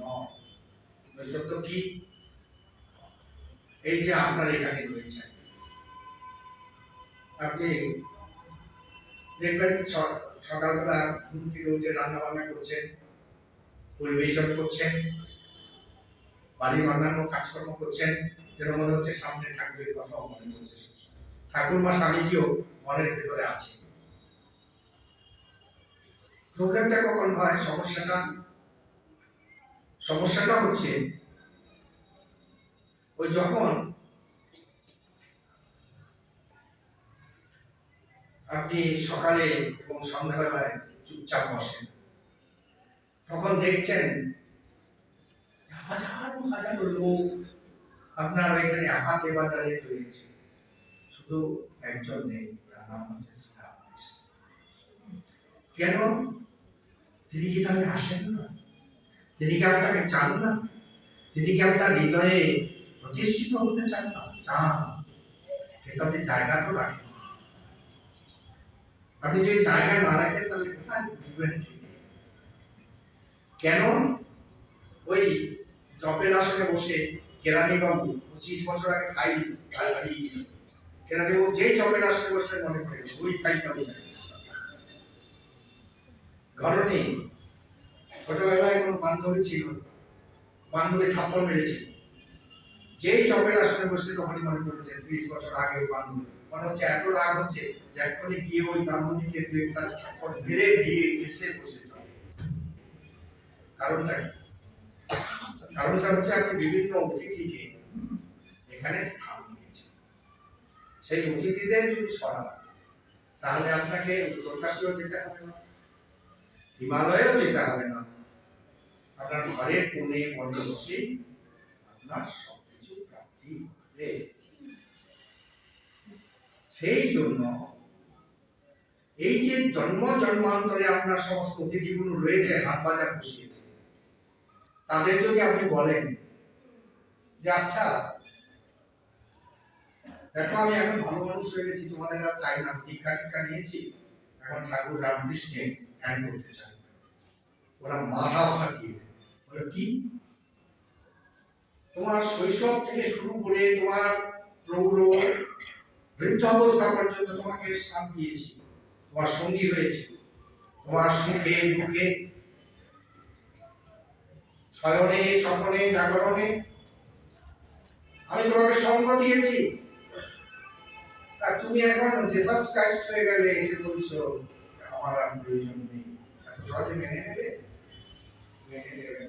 Speaker 2: নয়। নৈঃশব্দ কি? এই যে আপনার এখানে রয়েছে, আপনি দেখবেন সকালবেলা ঘুম থেকে উঠে রান্না বান্না করছেন, পরিবেশন করছেন, বাড়ির অন্যান্য কাজকর্ম করছেন, যেন মনে হচ্ছে সামনে ঠাকুরের কথাও মনে হচ্ছে, ঠাকুর মা স্বামীজিও মনের ভেতরে আছে। প্রবলেমটা কখন হয়? সমস্যাটা হচ্ছে ওই যখন আপনি সকালে এবং সন্ধ্যাবেলায় চুপচাপ বসেন, তখন দেখছেন হাজারো হাজারো লোক আপনার এখানে হাটে বাজারে রয়েছে, শুধু একজন নেই, তার নাম হচ্ছে শ্রীরামকৃষ্ণ। কেন? তিনি কি তাহলে আসেন না? তিনি কি আপনাকে চান না? তিনি কি আপনার হৃদয়ে প্রতিষ্ঠিত হতে চান না? চান, কিন্তু আপনি জায়গা তো রাখেন। আপনি যদি জায়গা না রাখেন তাহলে কোথায় বুঝবেন তিনি? কেন? ওই জপের আসনে বসে কেরানি বাবু 25 বছর আগে ফাইল হারিয়ে গেছে। কেরানি বাবু যেই জপের আসনে বসে মনে পড়ে ওই ফাইলটা বুঝে ঘর নেই। ছোটবেলায় কোনো বান্ধবী ছিল, বান্ধবী থাপ্পড় মেরেছিল, যেই জবের আসনে বসছে তখনই মনে করেছে 30 বছর আগে বান্ধব মনে হচ্ছে এত রাগ হচ্ছে যে এখনই গিয়ে ওই ব্রাহ্মণীকে দুই একটা থাপ্পড় মেরে দিয়ে এসে বসে যাবে। কারণটা কি? কারণটা হচ্ছে আপনি বিভিন্ন অতিথিকে এখানে স্থান দিয়েছেন। সেই অতিথিদের যদি সরান তাহলে আপনাকে উত্তরকাশীও যেতে হবে না, হিমালয়েও যেতে হবে না, আপনার ঘরের কোণে বসে বসে আপনার সবকিছু প্রাপ্তি হবে। সেই জন্য এই যে জন্ম জন্মান্তরে আপনার সমস্ত অতিথিগুলো রয়েছে হাট বাজার বসিয়েছে, তাদের যদি আপনি বলেন যে আচ্ছা দেখো আমি এখন ভালো মানুষ হয়ে গেছি, তোমাদের আর চাই না, দীক্ষা টিক্ষা নিয়েছি, এখন ঠাকুর রামকৃষ্ণের ধ্যান করতে চাই, ওরা মাথা ফাটিয়ে বলে কি তোমার শৈশব থেকে শুরু করে তোমার প্রৌঢ় বৃদ্ধাবস্থা পর্যন্ত তোমাকে সাথ দিয়েছি, তোমার সঙ্গী হয়েছে, তোমার সুখে দুঃখে, শয়নে স্বপনে জাগরণে আমি তোমাকে সঙ্গ দিয়েছি, আর তুমি এখন জেসাস ক্রাইস্ট হয়ে গেলে এসে বলছো আমার আর প্রয়োজন নেই। এত সহজে মেনে নেবে? মেনে নেবে না।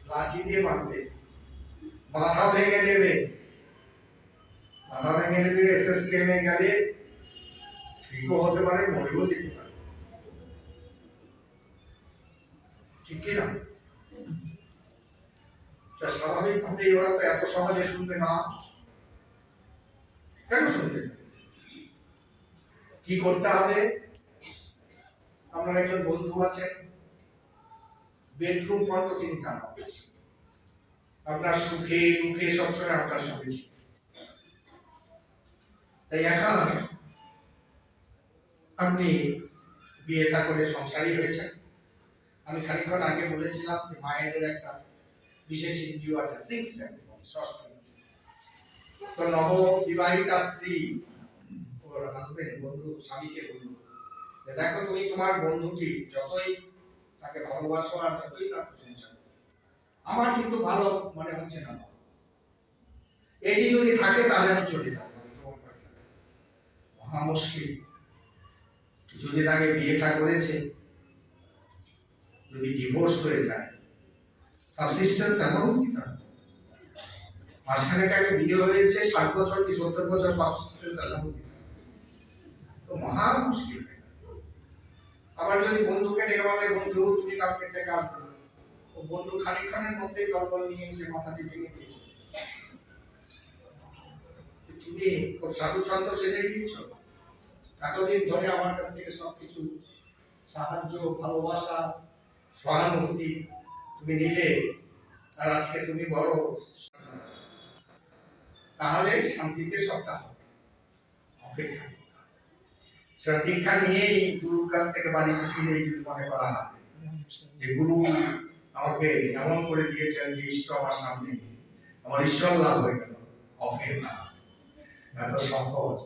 Speaker 2: লাঠি দিয়ে মারবে, মাথা ভেঙে দেবে, মাথা ভেঙে দেবে, এসএস কেমে গেলে ঠিকও হতে পারে, মরেও যেতে পারে। ঠিক কি না? স্বাভাবিকভাবেই ওরা তো এত সহজে শুনবে না। কেন শুনবে? কি করতে হবে? আপনার একজন বন্ধু আছেন, বেডরুম পর্যন্ত তিনি জানান, আপনার সুখে দুঃখে সবসময় আপনার সঙ্গে ছিল। তাই এখন আপনি বিয়ে থা করে সংসারী হয়েছেন। আমি খানিকক্ষণ আগে বলেছিলাম যে মায়েদের একটা বিশেষ ইন্দ্রিয় আছে, সিক্স সেন্স, ষষ্ঠ ইন্দ্রিয়। তো নব বিবাহিতা স্ত্রী ওর হাজবেন্ড বন্ধু স্বামীকে বলল যে দেখো তুমি তোমার বন্ধুটি যতই তাকে ভালোবাসো আর যতই তার প্রশংসা করো, আমার কিন্তু ভালো মনে হচ্ছে না, এটি যদি থাকে তাহলে আমি চলে যাবো। মহা মুশকিল। কিছুদিন আগে বিয়ে থা করেছে, যদি ডিভোর্স হয়ে যায় সাবসিস্টেন্স অ্যামাউন্ট দিতে হবে। মাঝখানে আগে বিয়ে হয়েছে 60 বছর কি 70 বছর সাবসিস্টেন্স অ্যামাউন্ট দিতে হবে, তো মহা মুশকিল। আবার যদি বন্ধুকে ডেকে বলে বন্ধু তুমি কালকে থেকে আসবে, ও বন্ধু খানিকক্ষণের মধ্যেই দলবল নিয়ে এসে মাথাটি ভেঙে দিয়েছে। তুমি খুব সাধু সন্ত সেজে গিয়েছ, এতদিন ধরে আমার কাছ থেকে সবকিছু সাহায্য ভালোবাসা সহানুভূতি তুমি নিলে, আর আজকে তুমি বড়, তাহলে শান্তিতে সবটা হবে। অপেক্ষা সেটা দীক্ষা নিয়েই গুরুর কাছ থেকে বাড়িতে ফিরে যদি মনে করা হয় যে গুরু আমাকে এমন করে দিয়েছেন যে ইষ্ট আমার সামনে, আমার ঈশ্বর লাভ হয়ে গেল, হবে না, এত সহজ।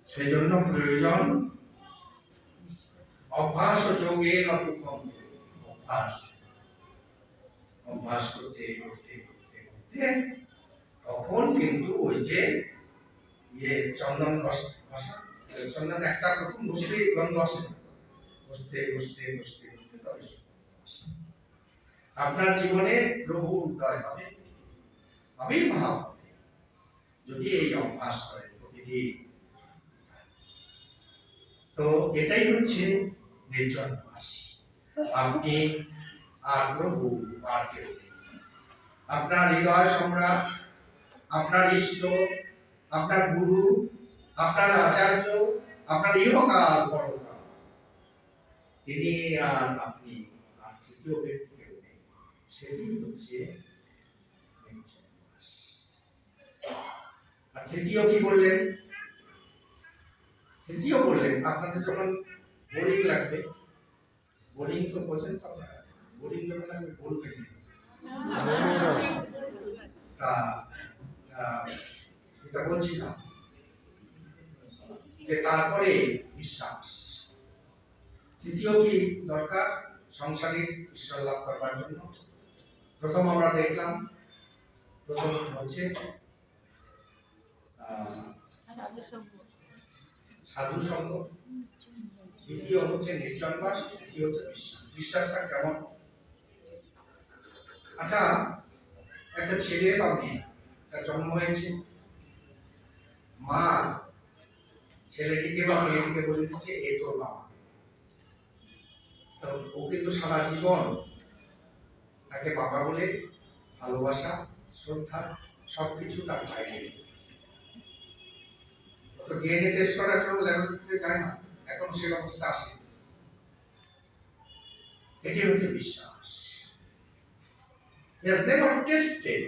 Speaker 2: সেই জন্য প্রয়োজন অভ্যাস যোগে অভ্যাস, অভ্যাস করতে করতে করতে করতে তখন কিন্তু ওই যে চন্দন ঘষা, চন্দন একটা প্রথম ঘষলে গন্ধ আসে না, ঘষতে ঘষতে ঘষতে ঘষতে তবে আপনার জীবনে প্রভু উদয় হবে, আবির্ভাব হবে, যদি এই অভ্যাস করেন প্রতিদিন। তো এটাই হচ্ছে নির্জন বাস। আপনি আর প্রভু আর কেউ নেই। আপনার হৃদয় সম্রাট, আপনার ইষ্ট, আপনার গুরু, আপনার আচার্য, আপনার ইহকাল পরকাল, তিনি আর আপনি, আর তৃতীয় ব্যক্তি কেউ নেই। সেটি হচ্ছে নির্জন বাস। আর তৃতীয় কি বললেন? তৃতীয় বললেন আপনাদের যখন বোরিং লাগবে, বোরিং তো বোঝেন তো আপনারা, বোরিং যখন লাগবে বলবেন তা এটা বলছিলাম যে তারপরে বিশ্বাস। তৃতীয় কি দরকার সংসারিক ঈশ্বর লাভ করবার জন্য? প্রথম আমরা দেখলাম, প্রথম হচ্ছে সাধু সঙ্গ, দ্বিতীয় হচ্ছে নির্জনবাস, তৃতীয় হচ্ছে বিশ্বাসটা কেমন। আচ্ছা, একটা ছেলে বা মেয়ে তার জন্ম হয়েছে, মা ছেলেটিকে বা মেয়েটিকে বলে দিচ্ছে এ তোর বাবা। তো ও কিন্তু সারা জীবন তাকে বাবা বলে ভালোবাসা, শ্রদ্ধা সবকিছু তার বাইরে রেখেছে। তো ডিএনএ টেস্ট করার জন্য ল্যাবরেটরিতে যায় না, এখন সে অবস্থা আসে। এটি হচ্ছে বিশ্বাস। He has never tested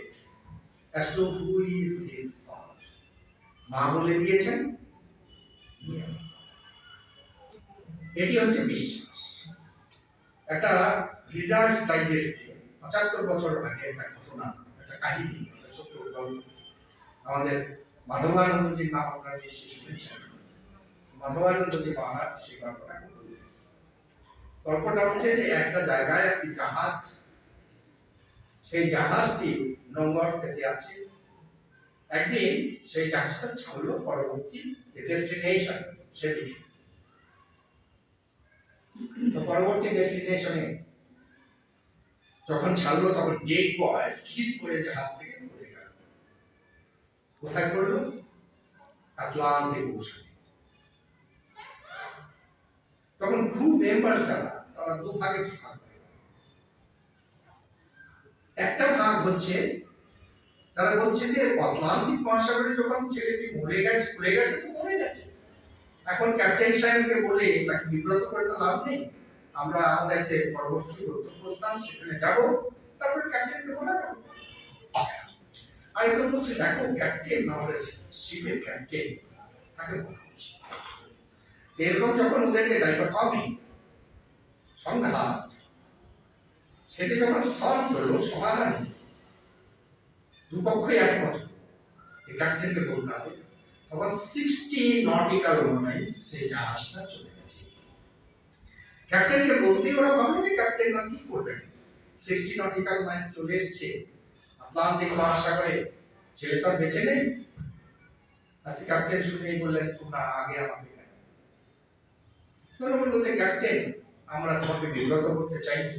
Speaker 2: as to who is his father. মা বলে দিয়েছেন, এটি হচ্ছে বিশ্বাস। একটা রিডার্স ডাইজেস্টে 75 বছর আগে একটা ঘটনা, একটা কাহিনী, একটা ছোট্ট গল্প। আমাদের মাধবানন্দজির নাম আপনারা নিশ্চয়ই শুনেছেন। মাধবানন্দজি মহারাজ সেই গল্পটা বলেছেন। গল্পটা হচ্ছে যে একটা জায়গায় একটি জাহাজ, সেই জাহাজটি নোঙ্গর পেতে আছে। একদিন সেই জাহাজটা ছাড়লো পরবর্তী যে ডেস্টিনেশন সেদিকে। তো পরবর্তী ডেস্টিনেশনে যখন ছাড়লো তখন ডেক বয় স্লিপ করে জাহাজ থেকে পড়ে গেল। কোথায় পড়লো? Atlantic Oshane. তখন ক্রু মেম্বার যারা, তারা দুভাগে ভাগ হয়ে গেল। একটা ভাগ হচ্ছে তারা বলছে যে আটলান্টিক মহাসাগরে যখন ছেলেটি মরে গেছে, পড়ে গেছে তো মরে গেছে, এখন ক্যাপ্টেন সাহেবকে বলে তাকে বিব্রত করে তো লাভ নেই। আমরা আমাদের যে পরবর্তী গন্তব্যস্থান সেখানে যাব, তারপর ক্যাপ্টেনকে বলা যাবে। আর এখন বলছে দেখো ক্যাপ্টেন, আমাদের শিপের ক্যাপ্টেন, তাকে বলা হচ্ছে। এরকম যখন ওদেরকে ডাইকটমি, সংঘাত, সেটা যখন সলভ হলো, সমাধান, দুপক্ষই একমত যে ক্যাপ্টেনকে বলতে হবে, তখন 60 নটিক্যাল মাইলস সেই জাহাজটা চলে গেছে। ক্যাপ্টেনকে বলতেই ওরা ভাবে যে ক্যাপ্টেন কি করবেন, 60 নটিক্যাল মাইলস চলে এসছে আটলান্টিক মহাসাগরে, ছেলে তো বেঁচে নেই। আচ্ছা, ক্যাপ্টেন শুনেই বললেন তোমরা আগে আমাকে কেন? তোমরা বললো যে ক্যাপ্টেন, আমরা তোমাকে বিব্রত করতে চাইনি,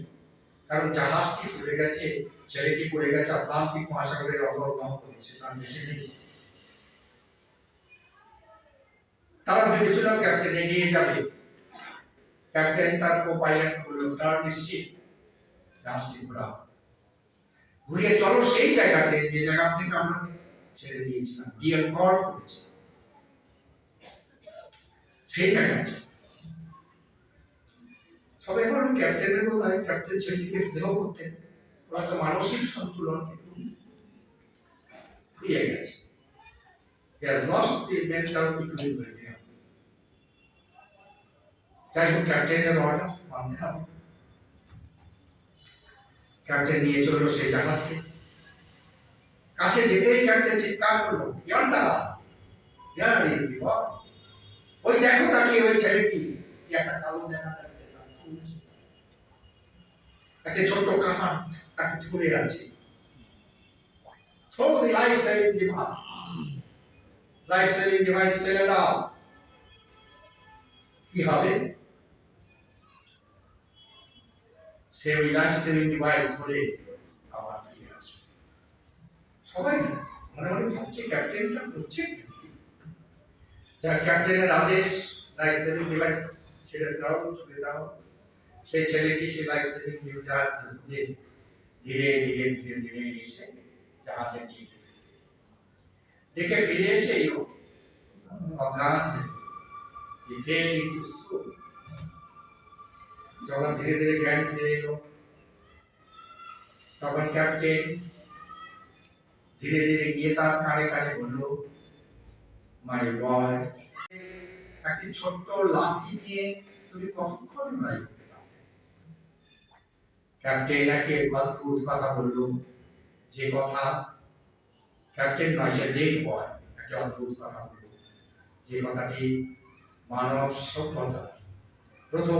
Speaker 2: কারণ জাহাজটি পড়ে গেছে, ছেলেটি পড়ে গেছে আটলান্টিক মহাসাগরের অতর্গম, সেটা বেঁচে নেই। তারা ভেবেছিল ক্যাপ্টেন এগিয়ে যাবে। ক্যাপ্টেন তার কো-পাইলট বলল টার্ন দ্য শিপ, জাহাজটি ঘোরাও, ঘুরিয়ে চলো সেই জায়গাতে যে জায়গা থেকে আমরা ছেড়ে দিয়েছিলাম, ডিয়ার গড করেছি সেই জায়গায়। সবাই বলল ক্যাপ্টেনের কথায়, ক্যাপ্টেন ছেলেটিকে স্নেহ করতেন, ওরা তো মানসিক সন্তুলন কিন্তু হারিয়ে গেছে। He has lost the mental equilibrium. যাই হোক, ক্যাপ্টেনের অর্ডার মানতে হবে। ক্যাপ্টেন নিয়ে চললো সেই জাহাজকে। কাছে যেতেই ক্যাপ্টেন চিৎকার করলো, ইয়ান্ডা, দেয়ার ইজ দি বয়। ওই দেখো তাকিয়ে ওই ছেলেটি, কি একটা কালো দেখা যাচ্ছে, একটা ছোট্ট কাহান তাকে ধরে আছে। Throw the life saving device, life saving device ফেলে দাও। কি হবে? সে ওই লাইফ সেভিং ডিভাইস ধরে আবার ফিরে আসে। সবাই মনে মনে ভাবছে ক্যাপ্টেনটা করছে কি? যার ক্যাপ্টেনের আদেশ, লাইফ সেভিং ডিভাইস ছেড়ে দাও, ছুড়ে দাও। সেই ছেলেটি সে লাইফ সেভিং ডিভাইস ধীরে ধীরে ধীরে ধীরে ধীরে এসে জাহাজের দিকে দেখে ফিরে এসে অজ্ঞান, he fell into swoon। যখন ধীরে ধীরে জ্ঞান ফিরে এলো, তখন ক্যাপ্টেন ধীরে ধীরে গিয়ে তার কানে কানে বলল, মাই বয়, একটি ছোট্ট লাঠি নিয়ে তুমি কতক্ষণ লড়াই করতে পারবে? ক্যাপ্টেন একে অদ্ভুত কথা বলল, যে কথা ক্যাপ্টেন নয়, সে ডেক বয় একটা অদ্ভুত কথা বলল, যে কথাটি মানব সভ্যতা প্রথম